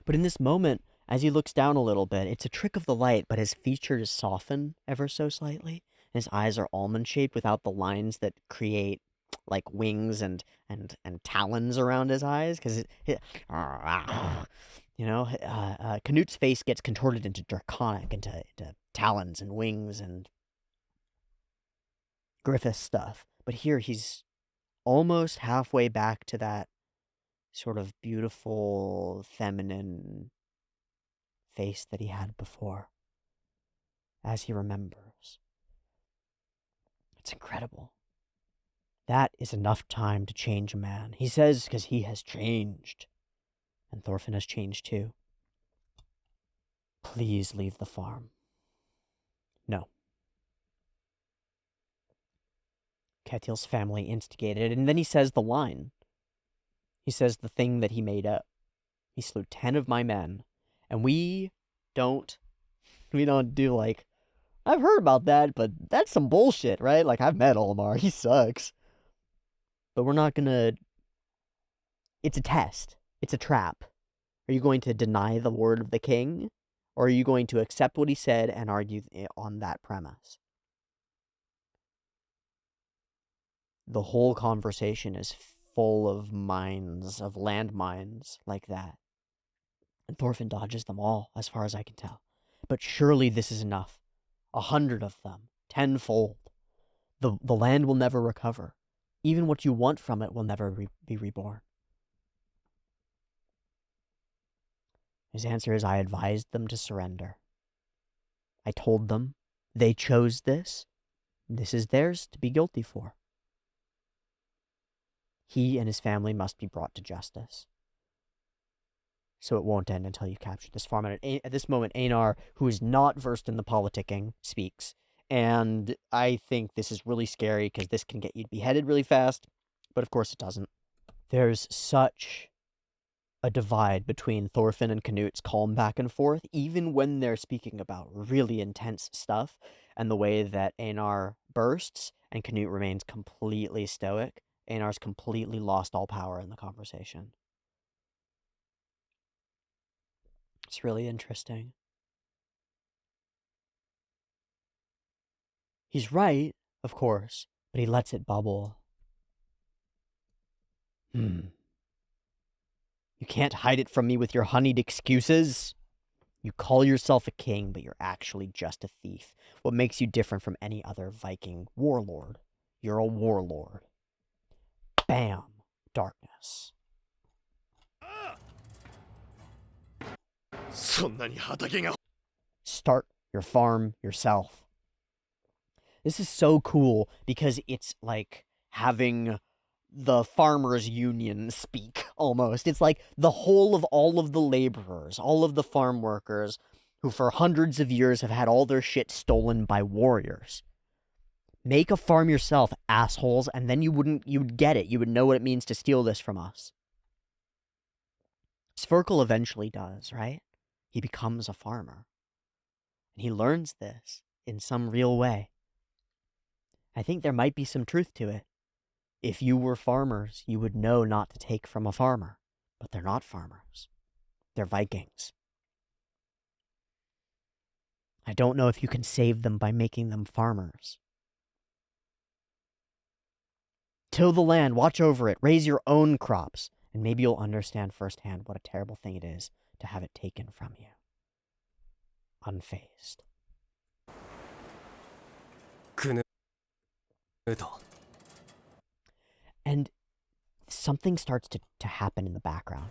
But in this moment, as he looks down a little bit, it's a trick of the light, but his features soften ever so slightly. And his eyes are almond-shaped without the lines that create, like, wings and talons around his eyes. Because, Canute's face gets contorted into draconic, into talons and wings and Griffith stuff. But here he's almost halfway back to that sort of beautiful, feminine face that he had before, as he remembers. It's incredible. That is enough time to change a man. He says because he has changed. And Thorfinn has changed too. Please leave the farm. No. Ketil's family instigated it, and then he says the line. He says the thing that he made up. He slew 10 of my men. And we don't do like, I've heard about that, but that's some bullshit, right? Like, I've met Omar. He sucks. But we're not gonna... It's a test. It's a trap. Are you going to deny the word of the king? Or are you going to accept what he said and argue on that premise? The whole conversation is full of mines, of landmines like that. And Thorfinn dodges them all, as far as I can tell. But surely this is enough. 100 of them, tenfold. The land will never recover. Even what you want from it will never be reborn. His answer is, I advised them to surrender. I told them they chose this. This is theirs to be guilty for. He and his family must be brought to justice. So it won't end until you capture this farm. And at this moment, Einar, who is not versed in the politicking, speaks. And I think this is really scary because this can get you beheaded really fast. But of course it doesn't. There's such a divide between Thorfinn and Canute's calm back and forth, even when they're speaking about really intense stuff, and the way that Einar bursts and Canute remains completely stoic. Einar's completely lost all power in the conversation. It's really interesting. He's right, of course, but he lets it bubble. You can't hide it from me with your honeyed excuses. You call yourself a king, but you're actually just a thief. What makes you different from any other Viking warlord? You're a warlord. Bam. Darkness. Start your farm yourself. This is so cool because it's like having the farmers union speak almost. It's like the whole of all of the laborers, all of the farm workers who for hundreds of years have had all their shit stolen by warriors. Make a farm yourself, assholes, and then you'd get it. You would know what it means to steal this from us. Sverkel eventually does, right? He becomes a farmer. And he learns this in some real way. I think there might be some truth to it. If you were farmers, you would know not to take from a farmer. But they're not farmers. They're Vikings. I don't know if you can save them by making them farmers. Till the land, watch over it, raise your own crops, and maybe you'll understand firsthand what a terrible thing it is to have it taken from you. Unfazed. And something starts to happen in the background.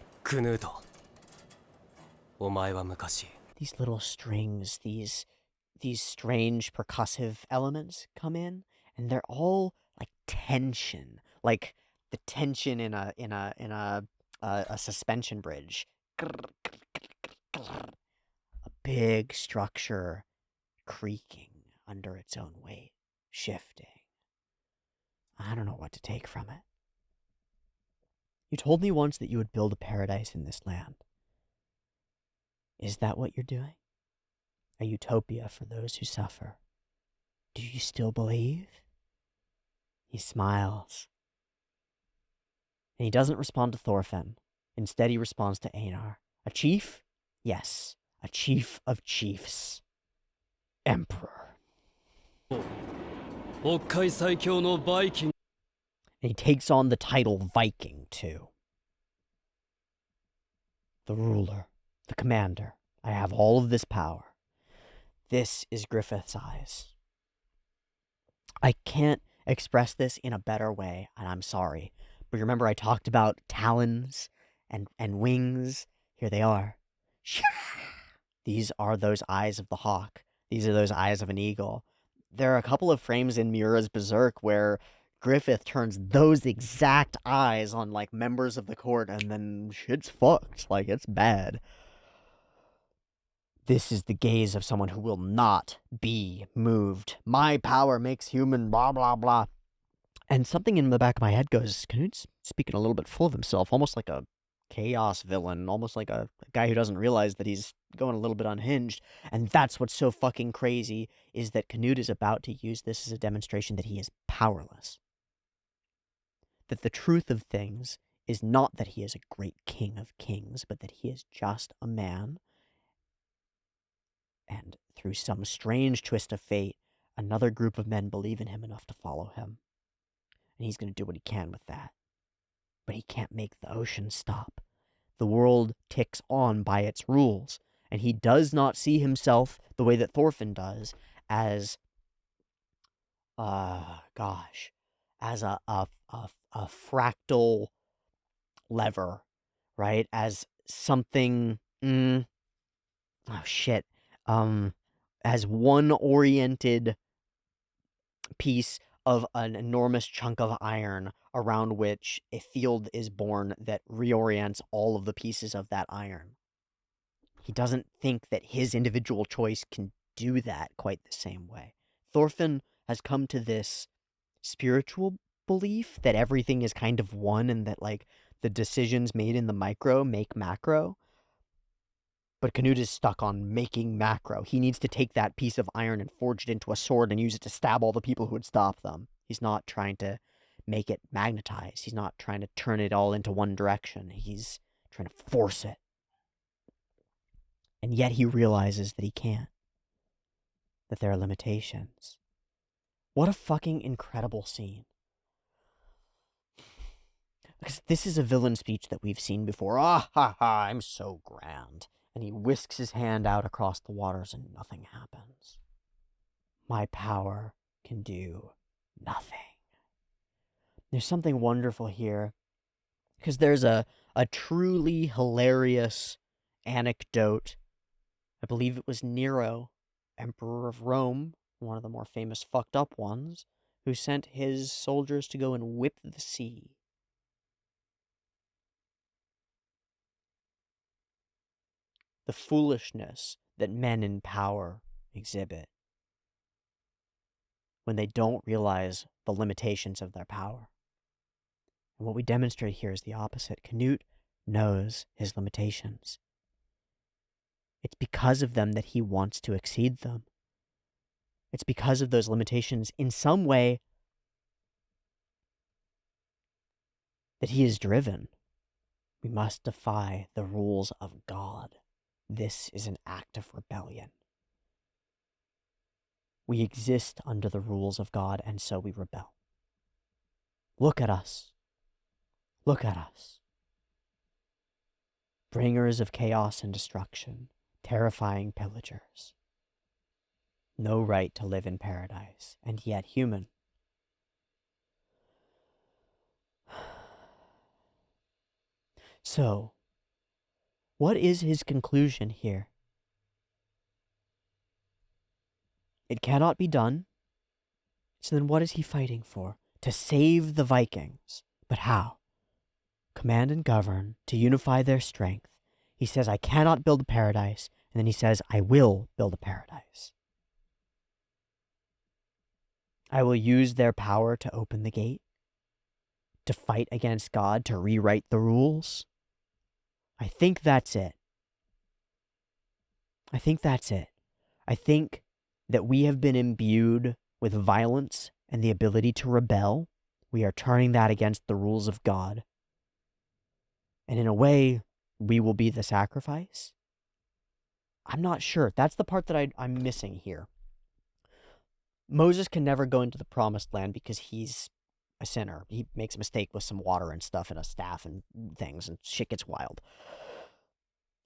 These little strings, these strange percussive elements come in, and they're all like tension, like the tension in a suspension bridge. A big structure creaking under its own weight, shifting. I don't know what to take from it. You told me once that you would build a paradise in this land. Is that what you're doing? A utopia for those who suffer. Do you still believe? He smiles. And he doesn't respond to Thorfinn. Instead, he responds to Einar. A chief? Yes, a chief of chiefs. Emperor. And he takes on the title Viking, too. The ruler, the commander. I have all of this power. This is Griffith's eyes. I can't express this in a better way, and I'm sorry. But remember I talked about talons and wings? Here they are. These are those eyes of the hawk. These are those eyes of an eagle. There are a couple of frames in Miura's Berserk where Griffith turns those exact eyes on, like, members of the court, and then shit's fucked. Like, it's bad. This is the gaze of someone who will not be moved. My power makes human blah, blah, blah. And something in the back of my head goes, Canute's speaking a little bit full of himself, almost like a chaos villain, almost like a guy who doesn't realize that he's going a little bit unhinged. And that's what's so fucking crazy, is that Canute is about to use this as a demonstration that he is powerless. That the truth of things is not that he is a great king of kings, but that he is just a man. And through some strange twist of fate, another group of men believe in him enough to follow him. And he's going to do what he can with that. But he can't make the ocean stop. The world ticks on by its rules. And he does not see himself the way that Thorfinn does as, as a fractal lever, right? As something, as one oriented piece of an enormous chunk of iron around which a field is born that reorients all of the pieces of that iron. He doesn't think that his individual choice can do that quite the same way. Thorfinn has come to this spiritual belief that everything is kind of one, and that, like, the decisions made in the micro make macro. But Canute is stuck on making macro. He needs to take that piece of iron and forge it into a sword and use it to stab all the people who would stop them. He's not trying to make it magnetize. He's not trying to turn it all into one direction. He's trying to force it. And yet he realizes that he can't. That there are limitations. What a fucking incredible scene. Because this is a villain speech that we've seen before. Ah ha ha, I'm so grand. And he whisks his hand out across the waters and nothing happens. My power can do nothing. There's something wonderful here. Because there's a truly hilarious anecdote. I believe it was Nero, Emperor of Rome, one of the more famous fucked up ones, who sent his soldiers to go and whip the sea. The foolishness that men in power exhibit when they don't realize the limitations of their power. And what we demonstrate here is the opposite. Canute knows his limitations. It's because of them that he wants to exceed them. It's because of those limitations, in some way, that he is driven. We must defy the rules of God. This is an act of rebellion. We exist under the rules of God, and so we rebel. Look at us. Look at us. Bringers of chaos and destruction, terrifying pillagers. No right to live in paradise, and yet human. So, what is his conclusion here? It cannot be done. So then what is he fighting for? To save the Vikings. But how? Command and govern, to unify their strength. He says, I cannot build a paradise. And then he says, I will build a paradise. I will use their power to open the gate. To fight against God, to rewrite the rules. I think that's it. I think that's it. I think that we have been imbued with violence and the ability to rebel. We are turning that against the rules of God. And in a way, we will be the sacrifice. I'm not sure. That's the part that I'm missing here. Moses can never go into the promised land because he's a sinner. He makes a mistake with some water and stuff and a staff and things, and shit gets wild.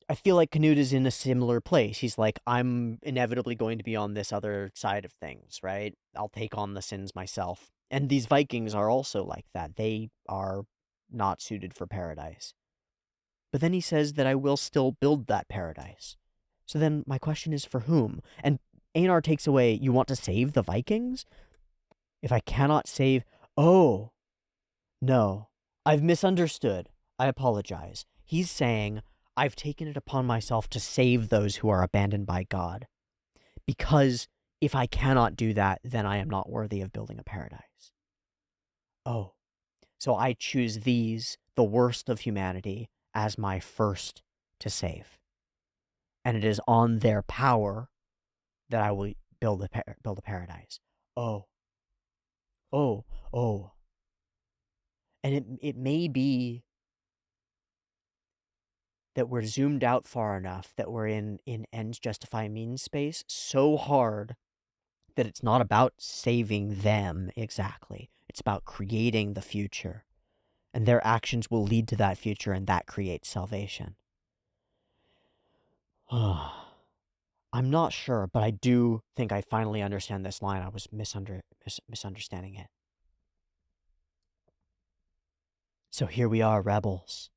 I feel like Canute is in a similar place. He's like, I'm inevitably going to be on this other side of things, right? I'll take on the sins myself. And these Vikings are also like that. They are not suited for paradise. But then he says that I will still build that paradise. So then my question is, for whom? And Einar takes away, you want to save the Vikings? If I cannot save... Oh, no. I've misunderstood. I apologize. He's saying, I've taken it upon myself to save those who are abandoned by God. Because if I cannot do that, then I am not worthy of building a paradise. Oh, so I choose these, the worst of humanity, as my first to save. And it is on their power that I will build a paradise. Oh. And it may be that we're zoomed out far enough that we're in ends justify means space so hard that it's not about saving them exactly. It's about creating the future. And their actions will lead to that future, and that creates salvation. I'm not sure, but I do think I finally understand this line. I was misunderstanding it. So here we are, rebels.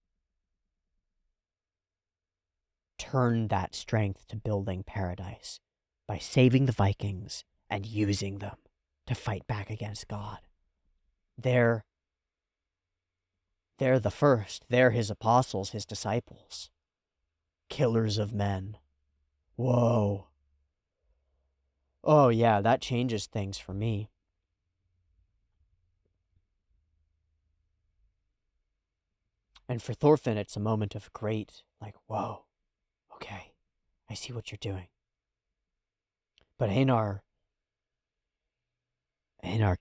Turn that strength to building paradise by saving the Vikings and using them to fight back against God. They're the first. They're his apostles, his disciples. Killers of men. Whoa. Oh yeah, that changes things for me. And for Thorfinn, it's a moment of great, like, whoa, okay, I see what you're doing. But Einar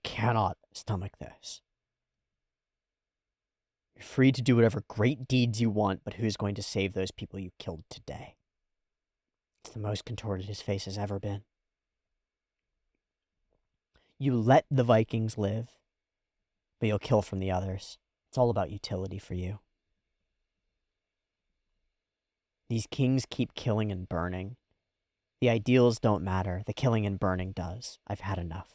cannot stomach this. You're free to do whatever great deeds you want, but who's going to save those people you killed today? It's the most contorted his face has ever been. You let the Vikings live, but you'll kill from the others. It's all about utility for you. These kings keep killing and burning. The ideals don't matter. The killing and burning does. I've had enough.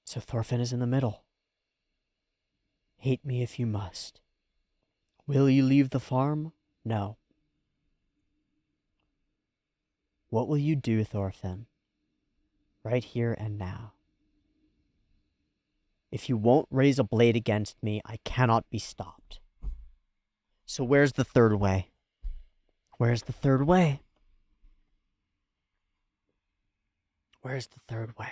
So Thorfinn is in the middle. Hate me if you must. Will you leave the farm? No. What will you do, Thorfinn? Right here and now. If you won't raise a blade against me, I cannot be stopped. So where's the third way? Where's the third way? Where's the third way?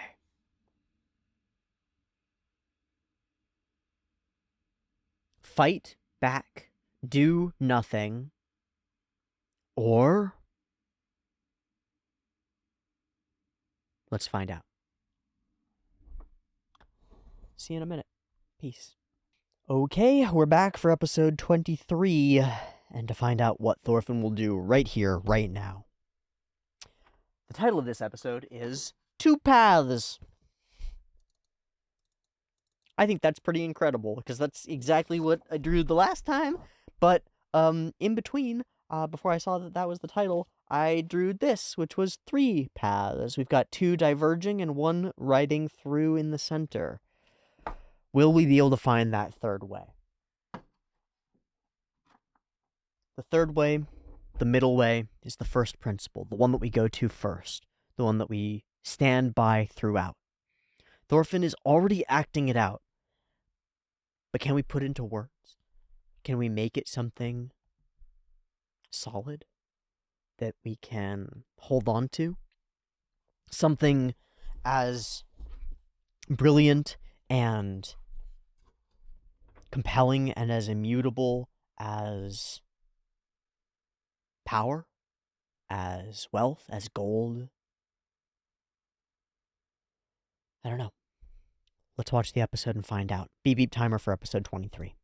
Fight back, do nothing, or let's find out. See you in a minute. Peace. Okay, we're back for episode 23, and to find out what Thorfinn will do right here, right now. The title of this episode is Two Paths. I think that's pretty incredible, because that's exactly what I drew the last time, but in between, before I saw that that was the title, I drew this, which was 3 paths. We've got 2 diverging and 1 riding through in the center. Will we be able to find that third way? The third way, the middle way, is the first principle, the one that we go to first, the one that we stand by throughout. Thorfinn is already acting it out, but can we put it into words? Can we make it something solid that we can hold on to? Something as brilliant and compelling and as immutable as power, as wealth, as gold. I don't know. Let's watch the episode and find out. Beep beep timer for episode 23.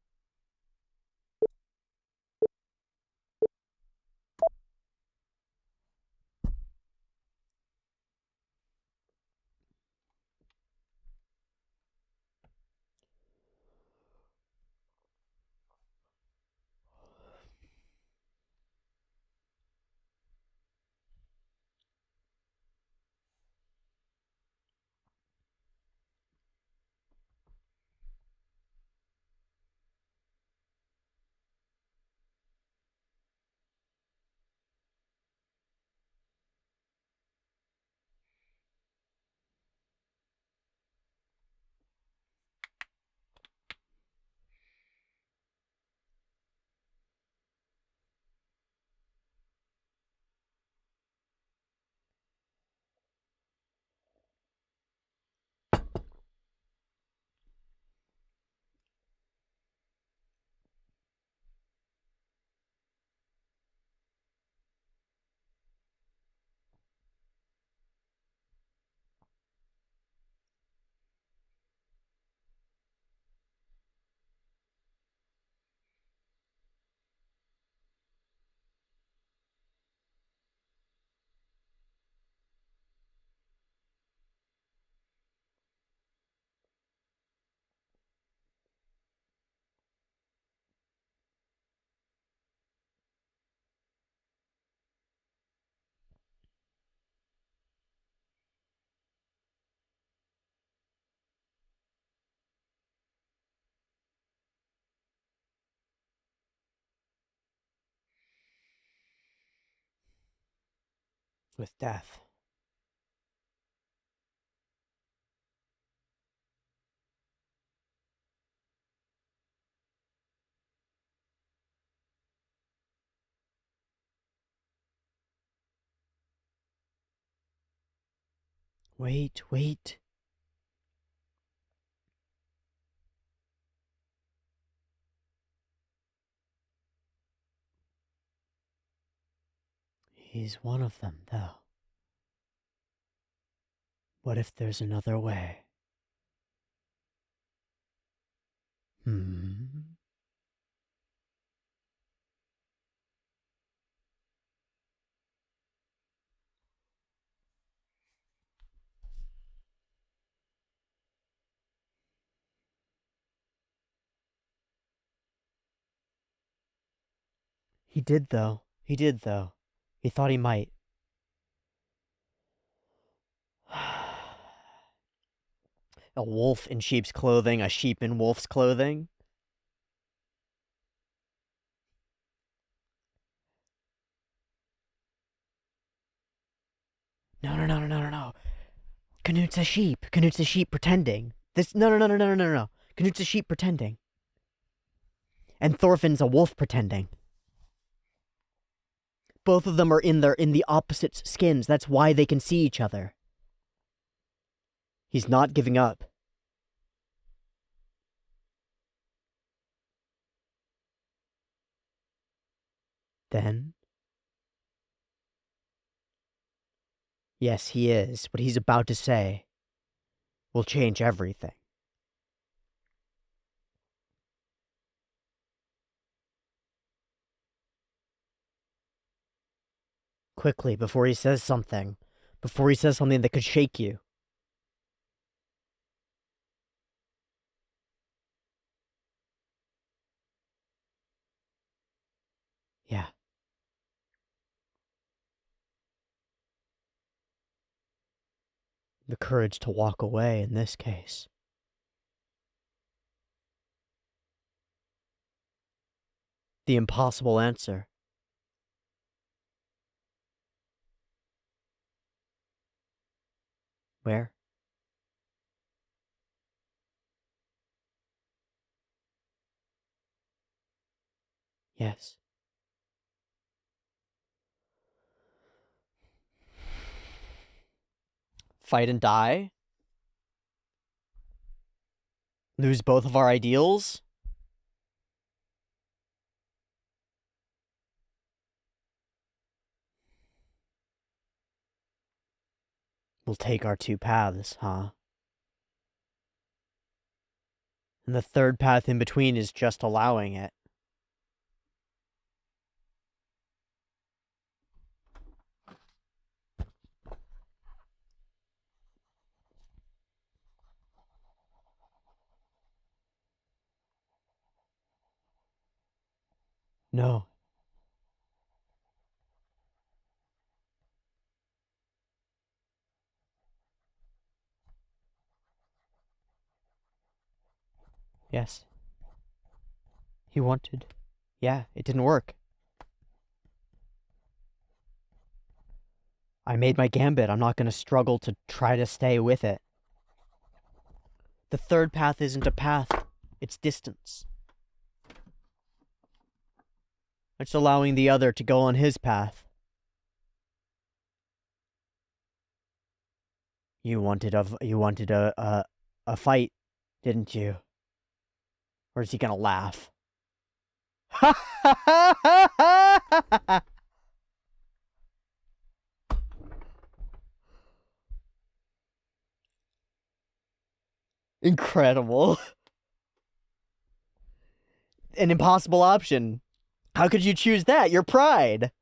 With death. Wait, wait. He's one of them, though. What if there's another way? Hmm. He did, though. He did, though. He thought he might. A wolf in sheep's clothing, a sheep in wolf's clothing. No, no, no, no, no, no, no. Canute's a sheep. Canute's a sheep pretending. This. No, no, no, no, no, no, no, no. Canute's a sheep pretending. And Thorfinn's a wolf pretending. Both of them are in the opposite skins. That's why they can see each other. He's not giving up. Then? Yes, he is. What he's about to say will change everything. Quickly, before he says something. Before he says something that could shake you. Yeah. The courage to walk away in this case. The impossible answer. Where? Yes. Fight and die? Lose both of our ideals? We'll take our two paths, huh? And the third path in between is just allowing it. No. Yes. He wanted. Yeah, it didn't work. I made my gambit. I'm not going to struggle to try to stay with it. The third path isn't a path, it's distance. It's allowing the other to go on his path. You wanted a fight, didn't you? Or is he gonna laugh? Incredible. An impossible option. How could you choose that? Your pride.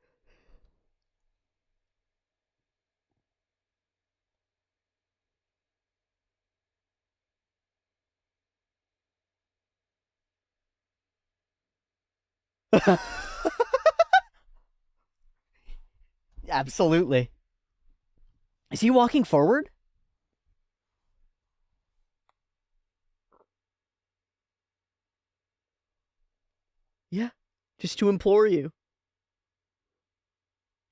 Absolutely. Is he walking forward? Yeah. Just to implore you.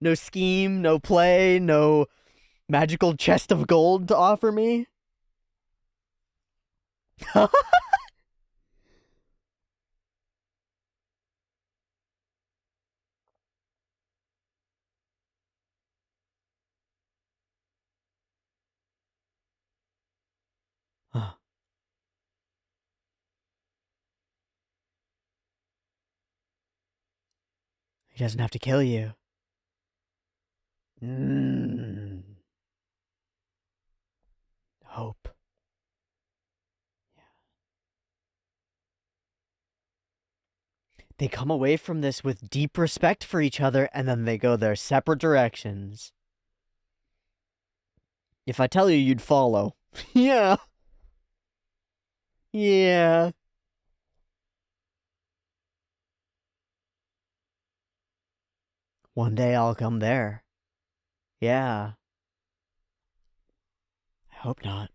No scheme, no play, no magical chest of gold to offer me? He doesn't have to kill you. Hope. They come away from this with deep respect for each other, and then they go their separate directions. If I tell you, you'd follow. Yeah. Yeah. One day I'll come there. Yeah. I hope not.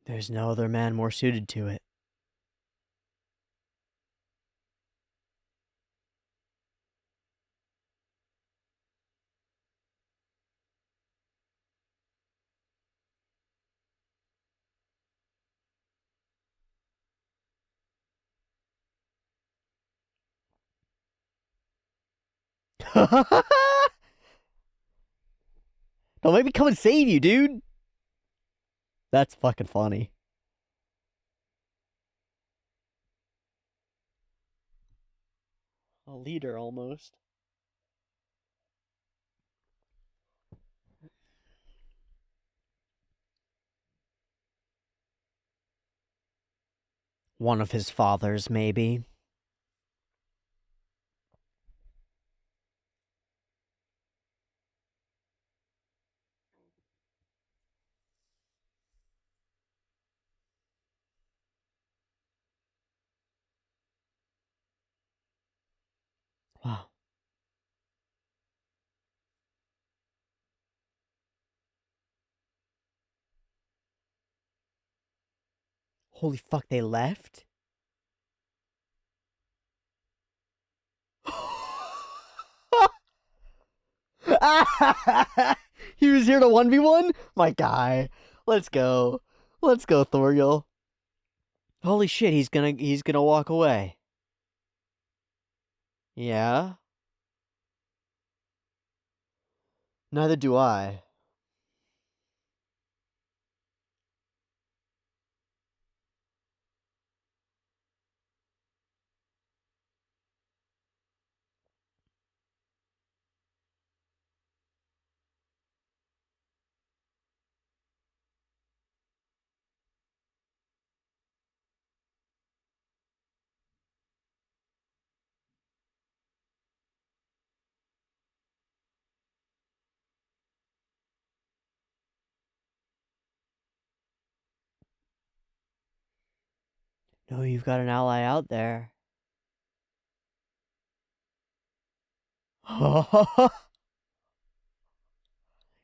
There's no other man more suited to it. Don't make me come and save you, dude. That's fucking funny. A leader, almost. One of his fathers, maybe. Wow. Holy fuck, they left? He was here to 1v1? My guy. Let's go. Let's go, Thorgil. Holy shit, he's gonna walk away. Yeah? Neither do I. No, you've got an ally out there.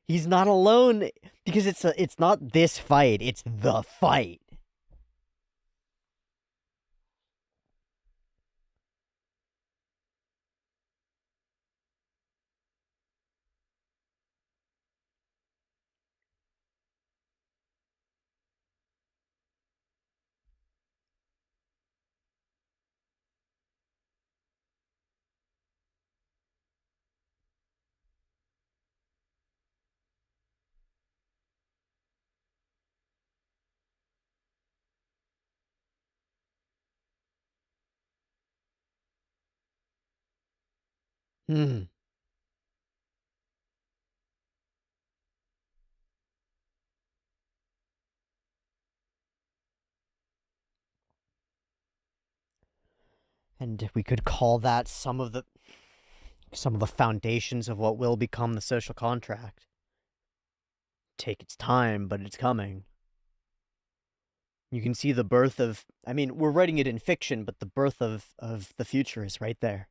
He's not alone because it's not this fight, it's the fight. Hmm. And we could call that some of the foundations of what will become the social contract. Take its time, but it's coming. You can see the birth of, I mean, we're writing it in fiction, but the birth of the future is right there.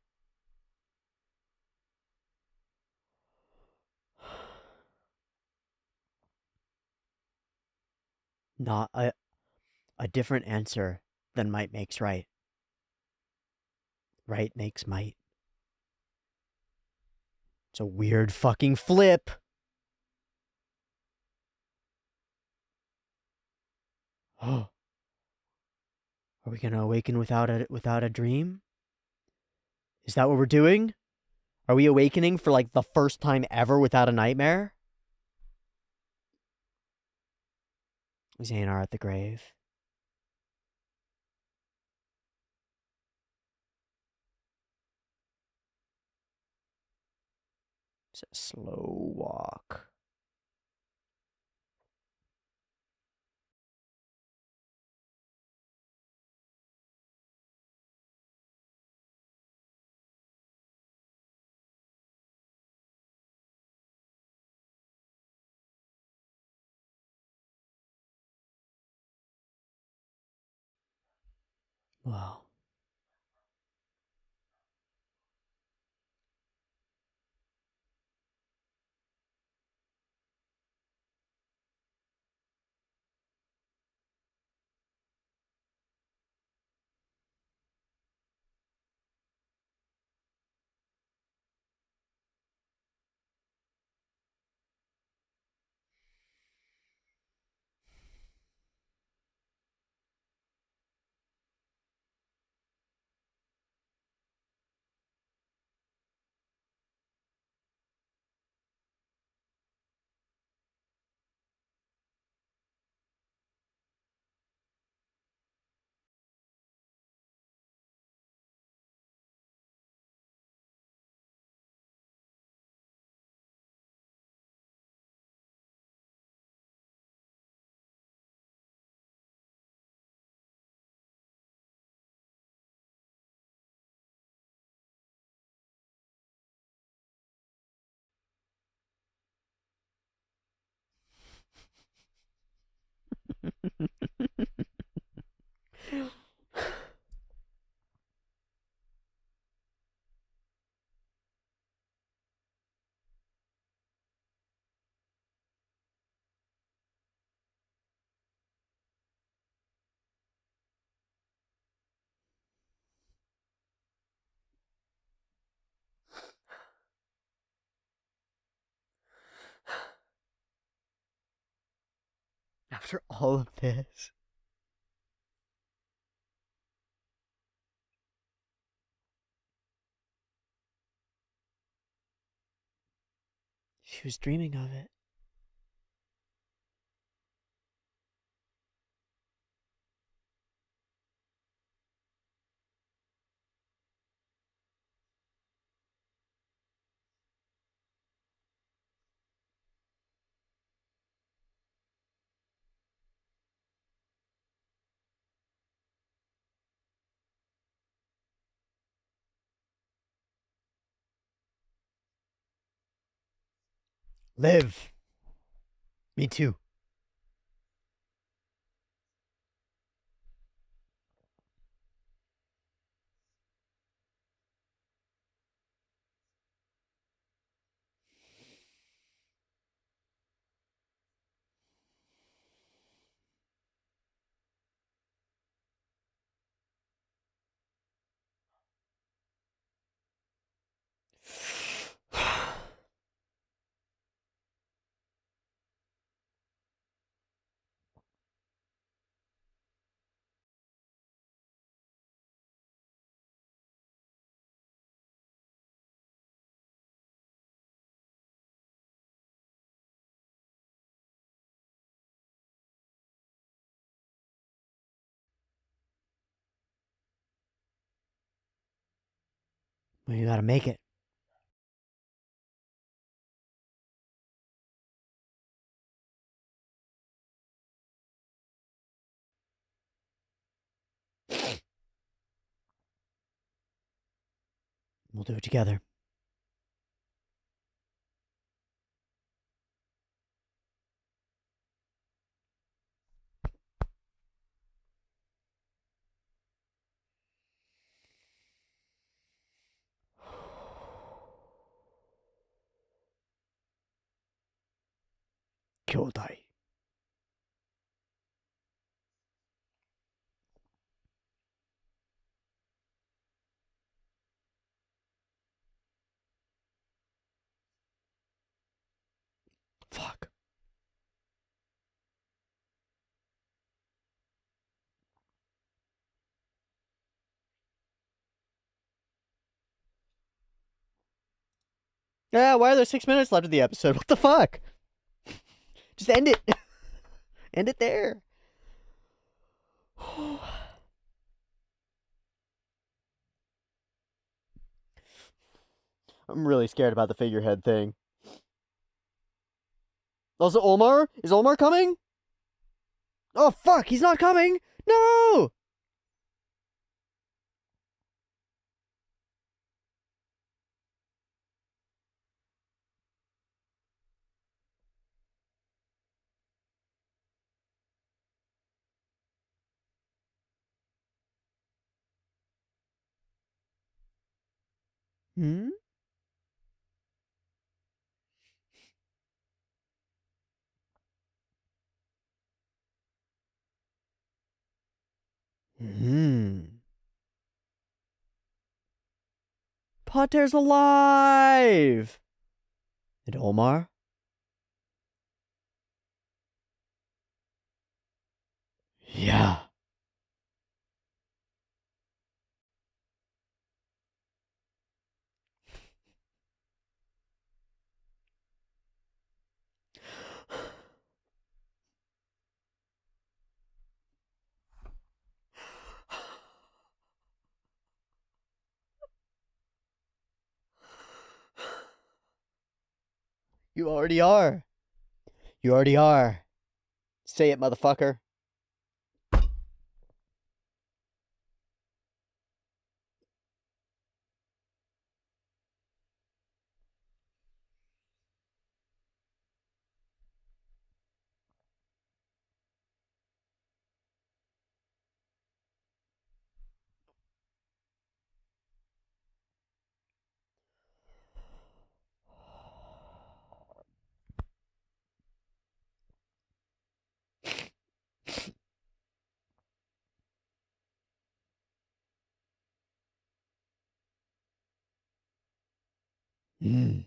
Not a different answer than might makes right. Right makes might. It's a weird fucking flip. Oh. Are we gonna awaken without a dream? Is that what we're doing? Are we awakening for like the first time ever without a nightmare? Xanar at the grave. It's a slow walk. Wow. After all of this. She was dreaming of it. Live. Me too. Well, you gotta make it. We'll do it together. Kyodai. Yeah, why are there 6 minutes left of the episode? What the fuck? Just end it. End it there. I'm really scared about the figurehead thing. Also, Omar? Is Omar coming? Oh, fuck, he's not coming! No! Hmm? Hmm. Potter's alive! And Omar? Yeah. You already are. You already are. Say it, motherfucker. Hmm.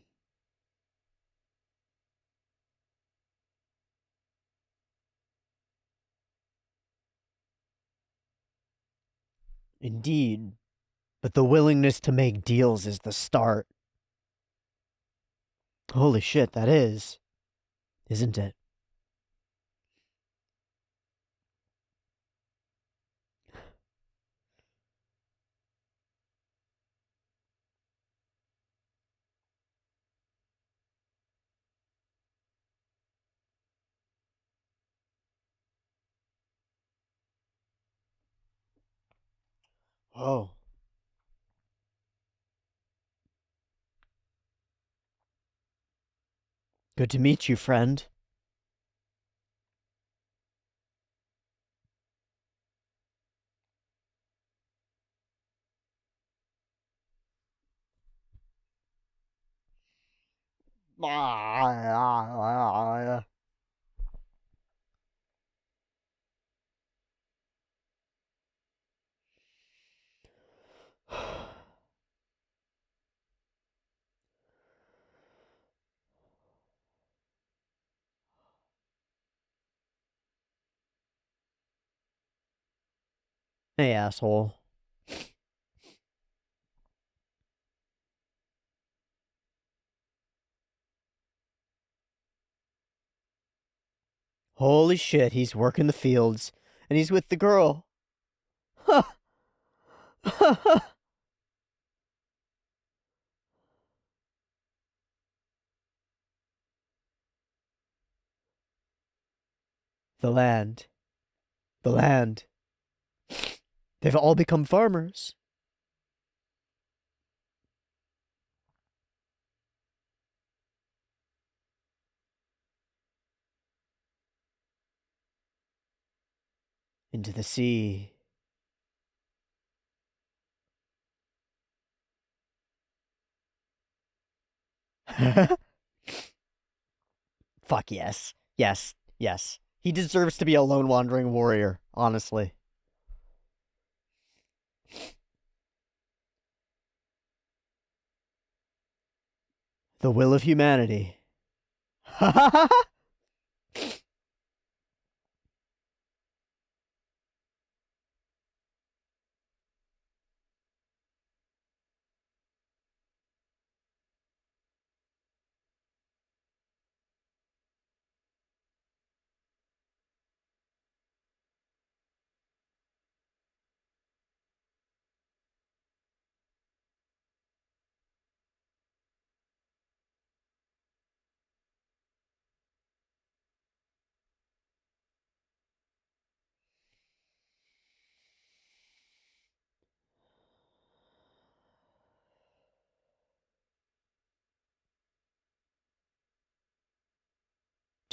Indeed. But the willingness to make deals is the start. Holy shit, that is. Isn't it? Oh. Good to meet you, friend. Hey, asshole. Holy shit, he's working the fields. And he's with the girl. The land. The land. They've all become farmers. Into the sea. Fuck yes. Yes. Yes. He deserves to be a lone wandering warrior, honestly. The will of humanity.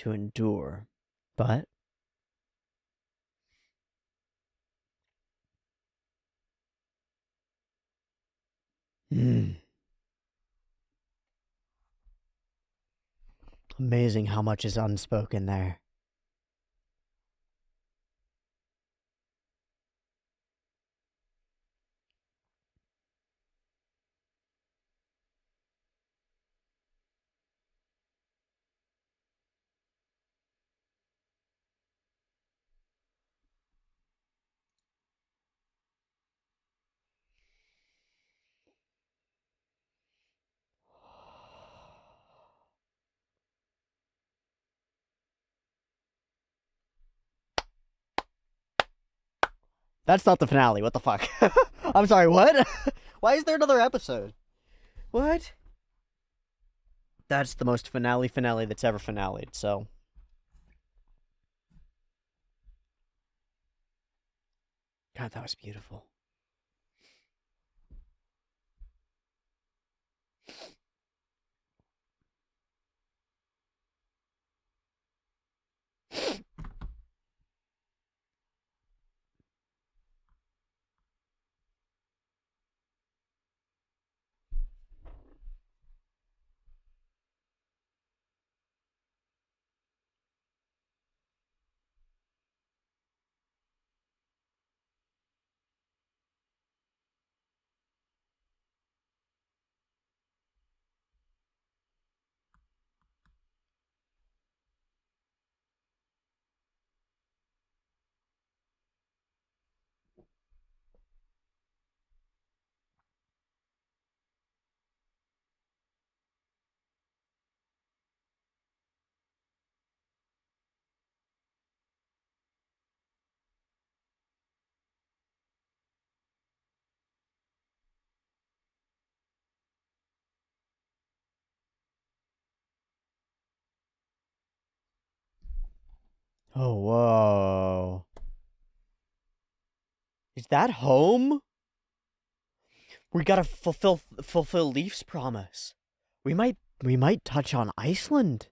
to endure. But amazing how much is unspoken there. That's not the finale. What the fuck? I'm sorry, what? Why is there another episode? What? That's the most finale that's ever finale'd, so. God, that was beautiful. Oh, whoa. Is that home? We gotta fulfill Leaf's promise. We might touch on Iceland.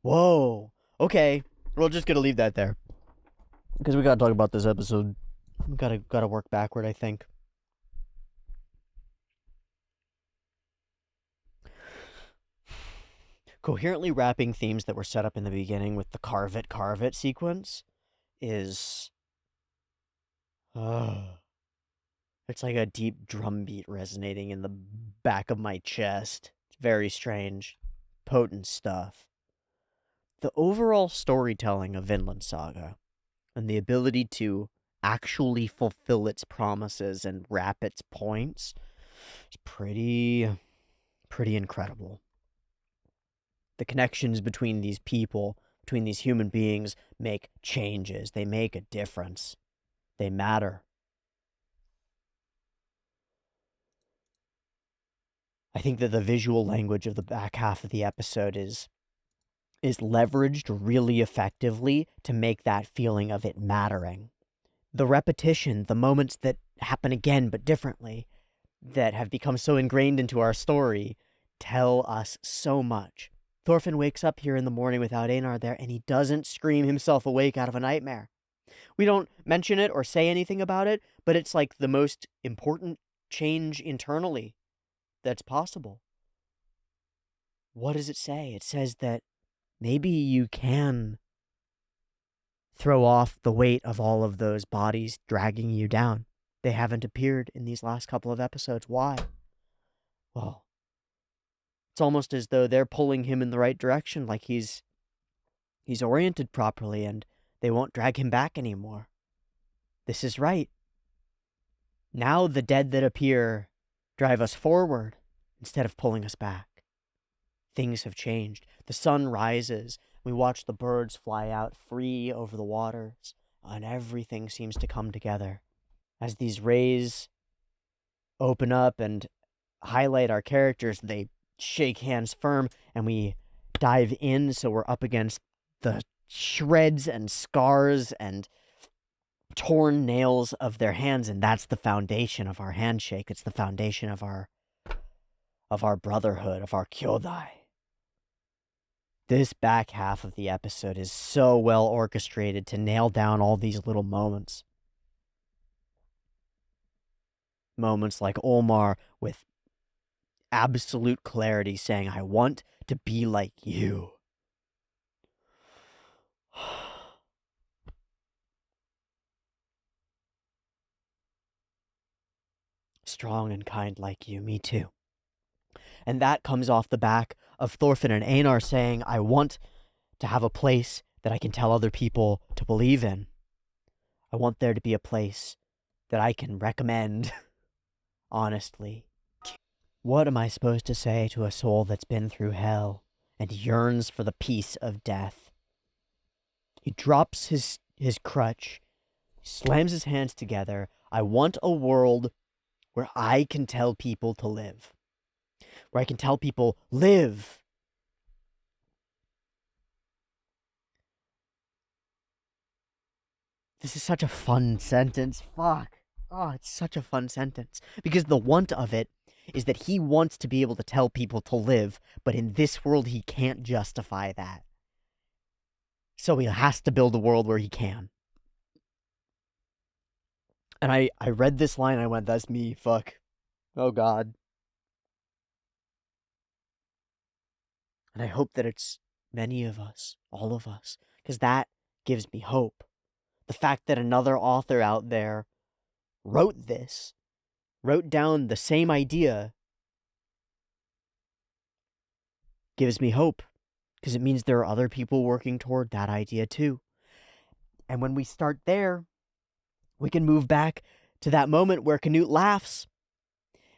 Whoa. Okay. We're just gonna leave that there. Because we gotta talk about this episode. We gotta work backward, I think. Coherently wrapping themes that were set up in the beginning with the carve it sequence is it's like a deep drum beat resonating in the back of my chest. It's very strange. Potent stuff. The overall storytelling of Vinland Saga and the ability to actually fulfill its promises and wrap its points is pretty incredible. The connections between these people, between these human beings, make changes. They make a difference. They matter. I think that the visual language of the back half of the episode is leveraged really effectively to make that feeling of it mattering. The repetition, the moments that happen again but differently, that have become so ingrained into our story, tell us so much. Thorfinn wakes up here in the morning without Einar there, and he doesn't scream himself awake out of a nightmare. We don't mention it or say anything about it, but it's like the most important change internally that's possible. What does it say? It says that maybe you can throw off the weight of all of those bodies dragging you down. They haven't appeared in these last couple of episodes. Why? Well, it's almost as though they're pulling him in the right direction, like he's oriented properly and they won't drag him back anymore. This is right. Now the dead that appear drive us forward instead of pulling us back. Things have changed. The sun rises. We watch the birds fly out free over the waters, and everything seems to come together. As these rays open up and highlight our characters, they shake hands firm, and we dive in so we're up against the shreds and scars and torn nails of their hands, and that's the foundation of our handshake. It's the foundation of our brotherhood, of our kyodai. This back half of the episode is so well orchestrated to nail down all these little moments. Moments like Omar with absolute clarity saying, I want to be like you. Strong and kind like you, me too. And that comes off the back of Thorfinn and Einar saying, I want to have a place that I can tell other people to believe in. I want there to be a place that I can recommend, honestly. What am I supposed to say to a soul that's been through hell and yearns for the peace of death? He drops his crutch, slams his hands together. I want a world where I can tell people to live. Where I can tell people, live. This is such a fun sentence. Fuck. Oh, it's such a fun sentence. Because the want of it is that he wants to be able to tell people to live, but in this world he can't justify that. So he has to build a world where he can. And I read this line and I went, that's me, fuck. Oh god. And I hope that it's many of us, all of us, because that gives me hope. The fact that another author out there wrote down the same idea, gives me hope. Because it means there are other people working toward that idea too. And when we start there, we can move back to that moment where Canute laughs,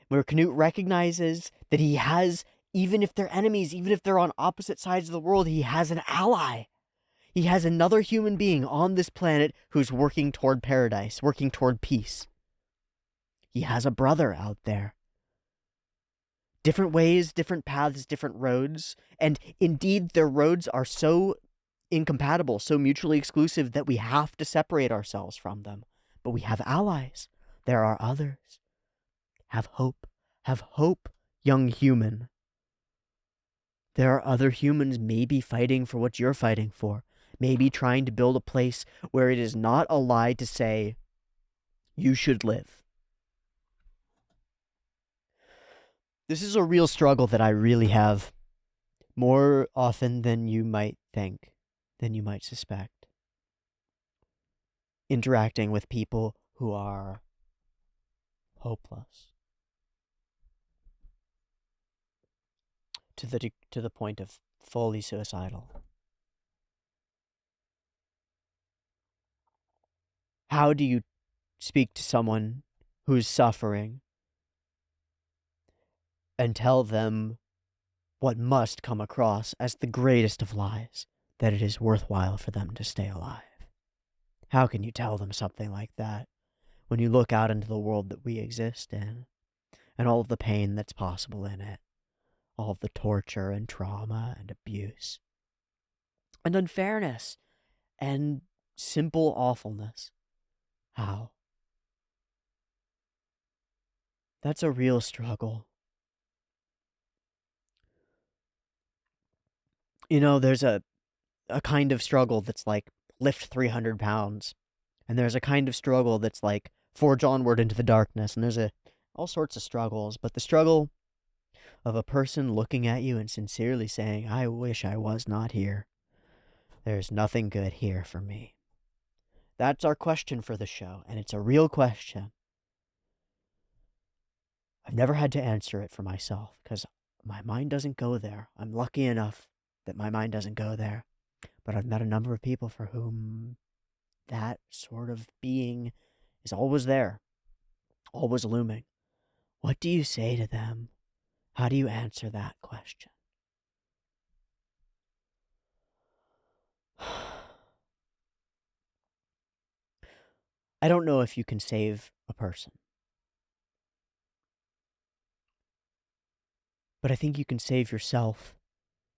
where Canute recognizes that he has, even if they're enemies, even if they're on opposite sides of the world, he has an ally. He has another human being on this planet who's working toward paradise, working toward peace. He has a brother out there. Different ways, different paths, different roads. And indeed, their roads are so incompatible, so mutually exclusive that we have to separate ourselves from them. But we have allies. There are others. Have hope. Have hope, young human. There are other humans maybe fighting for what you're fighting for. Maybe trying to build a place where it is not a lie to say, you should live. This is a real struggle that I really have more often than you might think, than you might suspect. Interacting with people who are hopeless. To the point of fully suicidal. How do you speak to someone who's suffering and tell them what must come across as the greatest of lies, that it is worthwhile for them to stay alive? How can you tell them something like that when you look out into the world that we exist in, and all of the pain that's possible in it, all of the torture and trauma and abuse, and unfairness, and simple awfulness? How? That's a real struggle. You know, there's a kind of struggle that's like, lift 300 pounds. And there's a kind of struggle that's like, forge onward into the darkness. And there's all sorts of struggles. But the struggle of a person looking at you and sincerely saying, I wish I was not here. There's nothing good here for me. That's our question for the show. And it's a real question. I've never had to answer it for myself because my mind doesn't go there. I'm lucky enough that my mind doesn't go there. But I've met a number of people for whom that sort of being is always there, always looming. What do you say to them? How do you answer that question? I don't know if you can save a person, but I think you can save yourself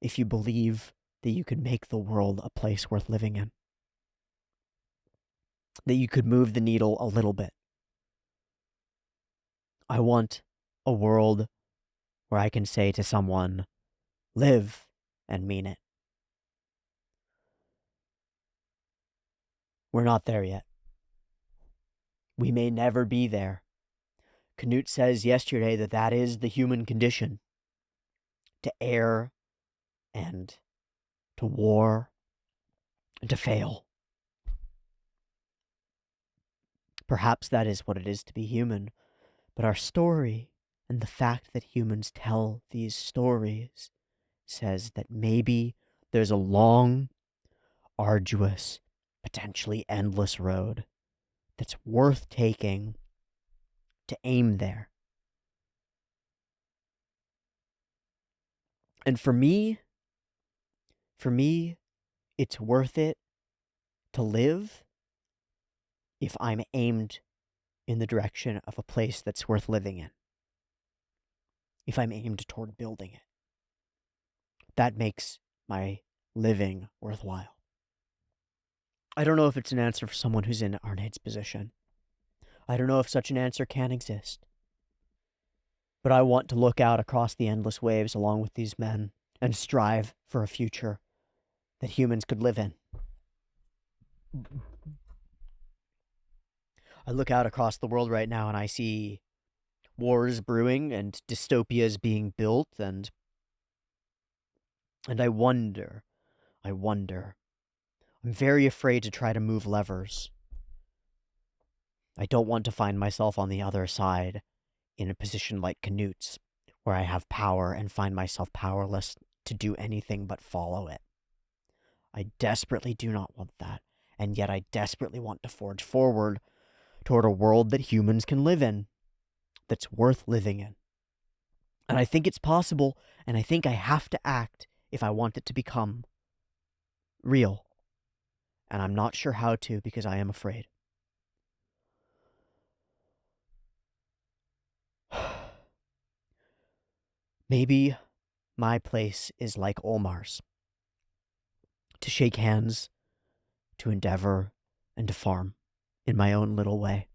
if you believe that you could make the world a place worth living in. That you could move the needle a little bit. I want a world where I can say to someone, live, and mean it. We're not there yet. We may never be there. Canute says yesterday that that is the human condition. To err and to war and to fail. Perhaps that is what it is to be human, but our story and the fact that humans tell these stories says that maybe there's a long, arduous, potentially endless road that's worth taking to aim there. And for me, it's worth it to live if I'm aimed in the direction of a place that's worth living in. If I'm aimed toward building it. That makes my living worthwhile. I don't know if it's an answer for someone who's in Arnade's position. I don't know if such an answer can exist. But I want to look out across the endless waves along with these men and strive for a future that humans could live in. I look out across the world right now and I see wars brewing and dystopias being built, and I wonder. I'm very afraid to try to move levers. I don't want to find myself on the other side in a position like Canute's, where I have power and find myself powerless to do anything but follow it. I desperately do not want that, and yet I desperately want to forge forward toward a world that humans can live in, that's worth living in. And I think it's possible, and I think I have to act if I want it to become real. And I'm not sure how to because I am afraid. Maybe my place is like Omar's. To shake hands, to endeavor, and to farm in my own little way.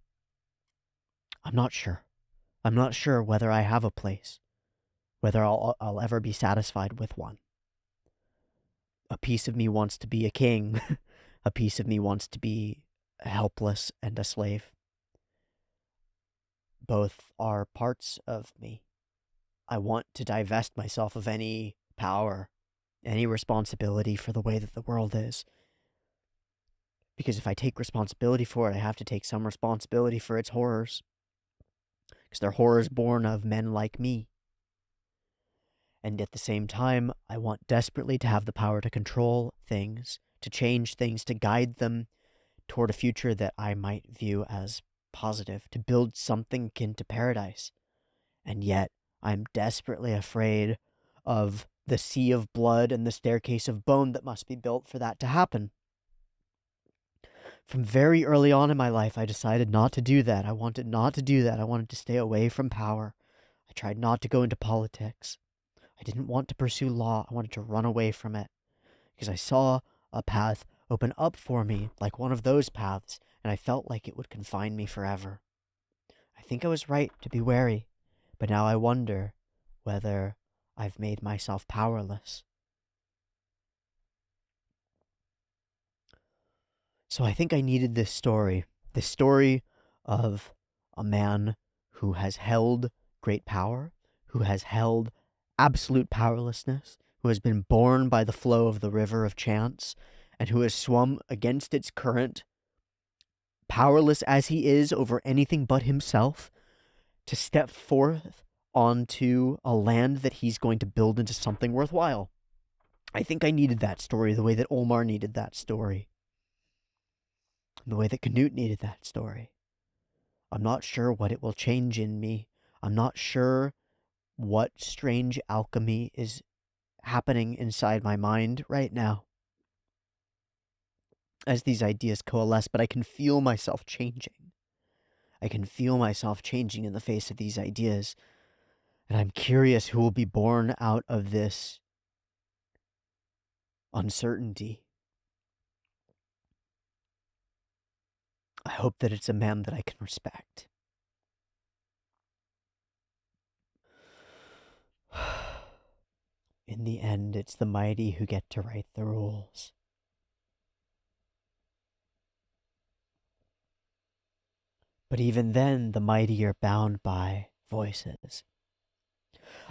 I'm not sure. I'm not sure whether I have a place, whether I'll ever be satisfied with one. A piece of me wants to be a king. A piece of me wants to be helpless and a slave. Both are parts of me. I want to divest myself of any power, any responsibility for the way that the world is. Because if I take responsibility for it, I have to take some responsibility for its horrors. Because they're horrors born of men like me. And at the same time, I want desperately to have the power to control things, to change things, to guide them toward a future that I might view as positive, to build something akin to paradise. And yet, I'm desperately afraid of the sea of blood and the staircase of bone that must be built for that to happen. From very early on in my life, I decided not to do that. I wanted not to do that. I wanted to stay away from power. I tried not to go into politics. I didn't want to pursue law. I wanted to run away from it. Because I saw a path open up for me, like one of those paths, and I felt like it would confine me forever. I think I was right to be wary, but now I wonder whether I've made myself powerless. So I think I needed this story of a man who has held great power, who has held absolute powerlessness, who has been born by the flow of the river of chance, and who has swum against its current, powerless as he is over anything but himself, to step forth onto a land that he's going to build into something worthwhile. I think I needed that story the way that Omar needed that story. The way that Canute needed that story. I'm not sure what it will change in me. I'm not sure what strange alchemy is happening inside my mind right now as these ideas coalesce, but I can feel myself changing. I can feel myself changing in the face of these ideas, and I'm curious who will be born out of this uncertainty. I hope that it's a man that I can respect. In the end, it's the mighty who get to write the rules. But even then, the mighty are bound by voices.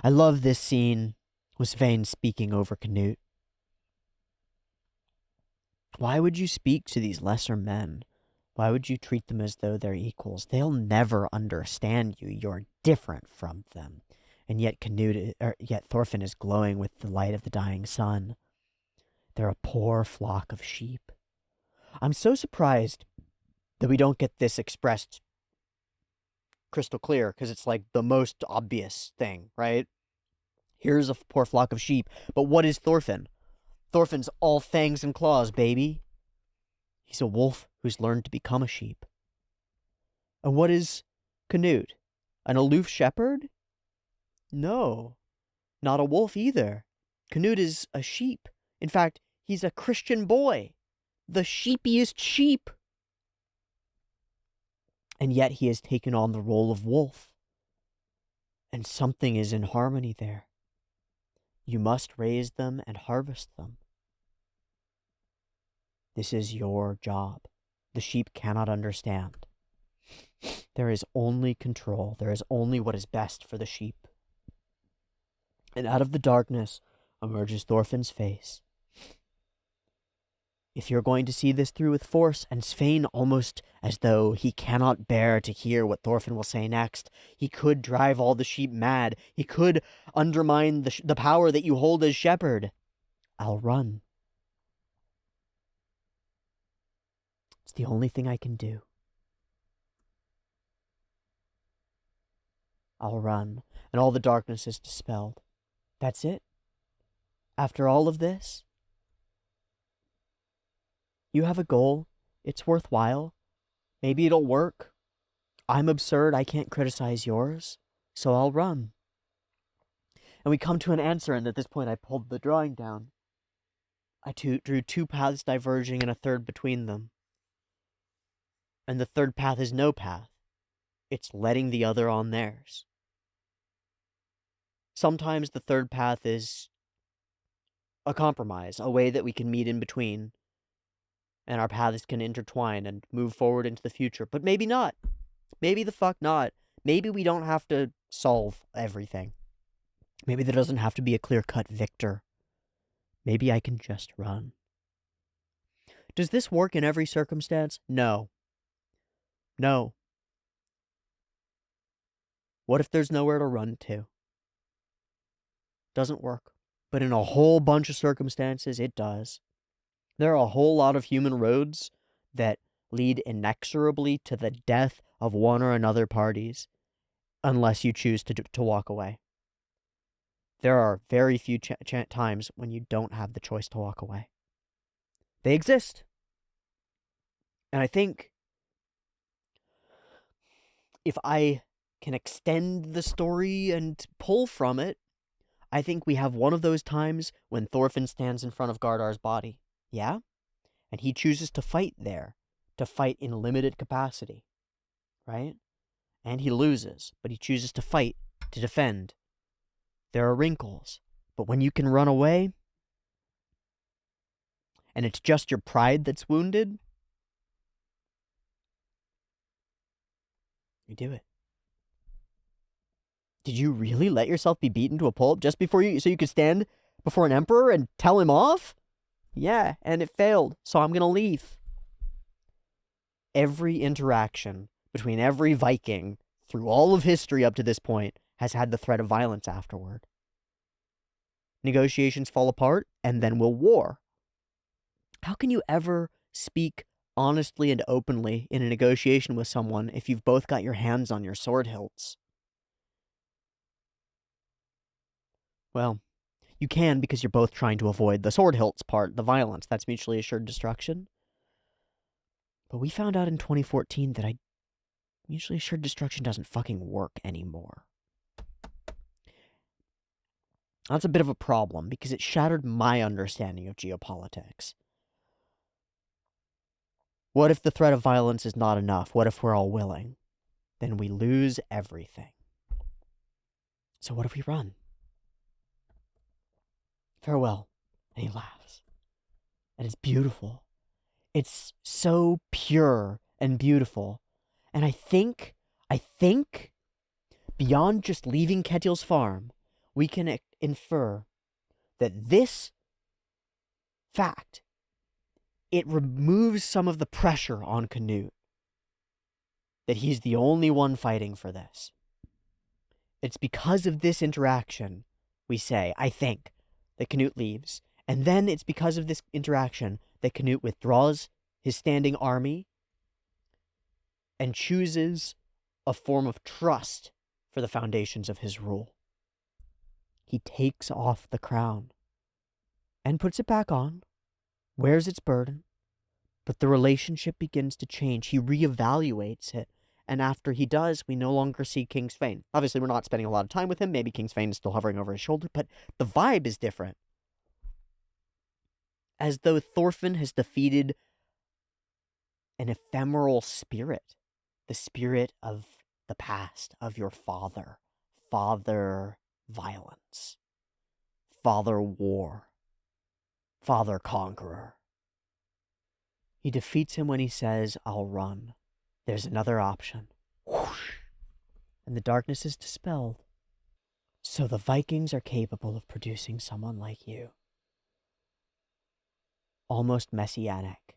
I love this scene with Svein speaking over Canute. Why would you speak to these lesser men? Why would you treat them as though they're equals? They'll never understand you. You're different from them. And yet yet Thorfinn is glowing with the light of the dying sun. They're a poor flock of sheep. I'm so surprised that we don't get this expressed crystal clear, because it's like the most obvious thing, right? Here's a poor flock of sheep. But what is Thorfinn? Thorfinn's all fangs and claws, baby. He's a wolf who's learned to become a sheep. And what is Canute? An aloof shepherd? No, not a wolf either. Canute is a sheep. In fact, he's a Christian boy. The sheepiest sheep. And yet he has taken on the role of wolf. And something is in harmony there. You must raise them and harvest them. This is your job. The sheep cannot understand. There is only control. There is only what is best for the sheep. And out of the darkness emerges Thorfinn's face. If you're going to see this through with force, and Svein, almost as though he cannot bear to hear what Thorfinn will say next, he could drive all the sheep mad. He could undermine the power that you hold as shepherd. I'll run. It's the only thing I can do. I'll run, and all the darkness is dispelled. That's it. After all of this, you have a goal. It's worthwhile. Maybe it'll work. I'm absurd. I can't criticize yours. So I'll run. And we come to an answer, and at this point I pulled the drawing down. I drew two paths diverging and a third between them. And the third path is no path. It's letting the other on theirs. Sometimes the third path is a compromise, a way that we can meet in between, and our paths can intertwine and move forward into the future. But maybe not. Maybe the fuck not. Maybe we don't have to solve everything. Maybe there doesn't have to be a clear-cut victor. Maybe I can just run. Does this work in every circumstance? No. No. What if there's nowhere to run to? Doesn't work. But in a whole bunch of circumstances, it does. There are a whole lot of human roads that lead inexorably to the death of one or another parties, unless you choose to walk away. There are very few times when you don't have the choice to walk away. They exist. And I think if I can extend the story and pull from it, I think we have one of those times when Thorfinn stands in front of Gardar's body. Yeah? And he chooses to fight there, to fight in limited capacity, right? And he loses, but he chooses to fight, to defend. There are wrinkles, but when you can run away, and it's just your pride that's wounded, you do it. Did you really let yourself be beaten to a pulp just before so you could stand before an emperor and tell him off? Yeah, and it failed, so I'm gonna leave. Every interaction between every Viking through all of history up to this point has had the threat of violence afterward. Negotiations fall apart, and then will war. How can you ever speak honestly and openly in a negotiation with someone if you've both got your hands on your sword hilts? Well, you can because you're both trying to avoid the sword hilts part, the violence. That's mutually assured destruction. But we found out in 2014 that mutually assured destruction doesn't fucking work anymore. That's a bit of a problem because it shattered my understanding of geopolitics. What if the threat of violence is not enough? What if we're all willing? Then we lose everything. So what if we run? Farewell. And he laughs. And it's beautiful. It's so pure and beautiful. And I think, beyond just leaving Ketil's farm, we can infer that this fact, it removes some of the pressure on Canute. That he's the only one fighting for this. It's because of this interaction, we say, I think, that Canute leaves. And then it's because of this interaction that Canute withdraws his standing army and chooses a form of trust for the foundations of his rule. He takes off the crown and puts it back on, wears its burden, but the relationship begins to change. He reevaluates it. And after he does, we no longer see King Svein. Obviously, we're not spending a lot of time with him. Maybe King Svein is still hovering over his shoulder, but the vibe is different. As though Thorfinn has defeated an ephemeral spirit. The spirit of the past, of your father. Father violence. Father war. Father conqueror. He defeats him when he says, I'll run. There's another option. Whoosh. And the darkness is dispelled. So the Vikings are capable of producing someone like you. Almost messianic.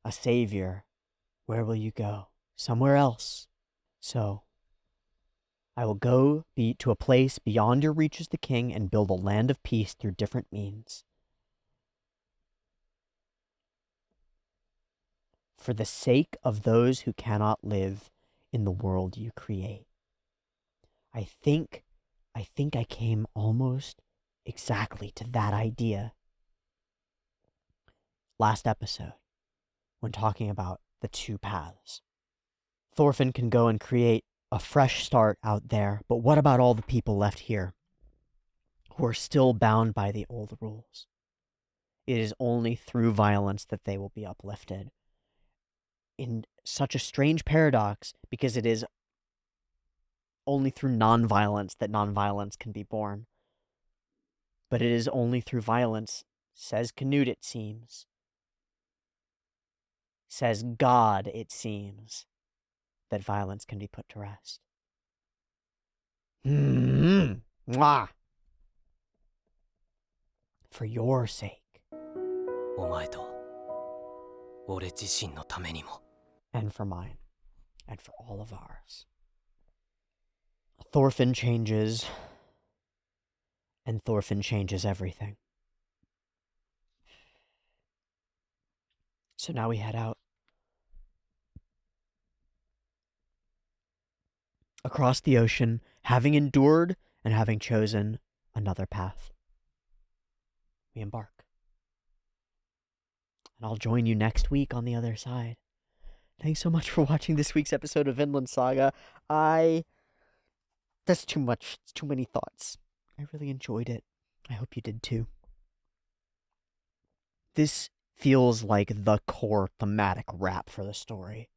A savior. Where will you go? Somewhere else. So, I will go to a place beyond your reach as the king and build a land of peace through different means. For the sake of those who cannot live in the world you create. I think I came almost exactly to that idea last episode when talking about the two paths. Thorfinn can go and create a fresh start out there, but what about all the people left here who are still bound by the old rules? It is only through violence that they will be uplifted. In such a strange paradox, because it is only through non-violence that non-violence can be born. But it is only through violence, says Canute, it seems. Says God, it seems, that violence can be put to rest. Mwah! For your sake. And for mine. And for all of ours. Thorfinn changes. And Thorfinn changes everything. So now we head out. Across the ocean, having endured and having chosen another path. We embark. And I'll join you next week on the other side. Thanks so much for watching this week's episode of Vinland Saga. That's too much. It's too many thoughts. I really enjoyed it. I hope you did too. This feels like the core thematic wrap for the story.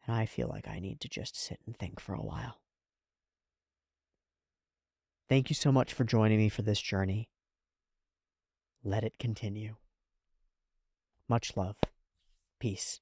And I feel like I need to just sit and think for a while. Thank you so much for joining me for this journey. Let it continue. Much love. Peace.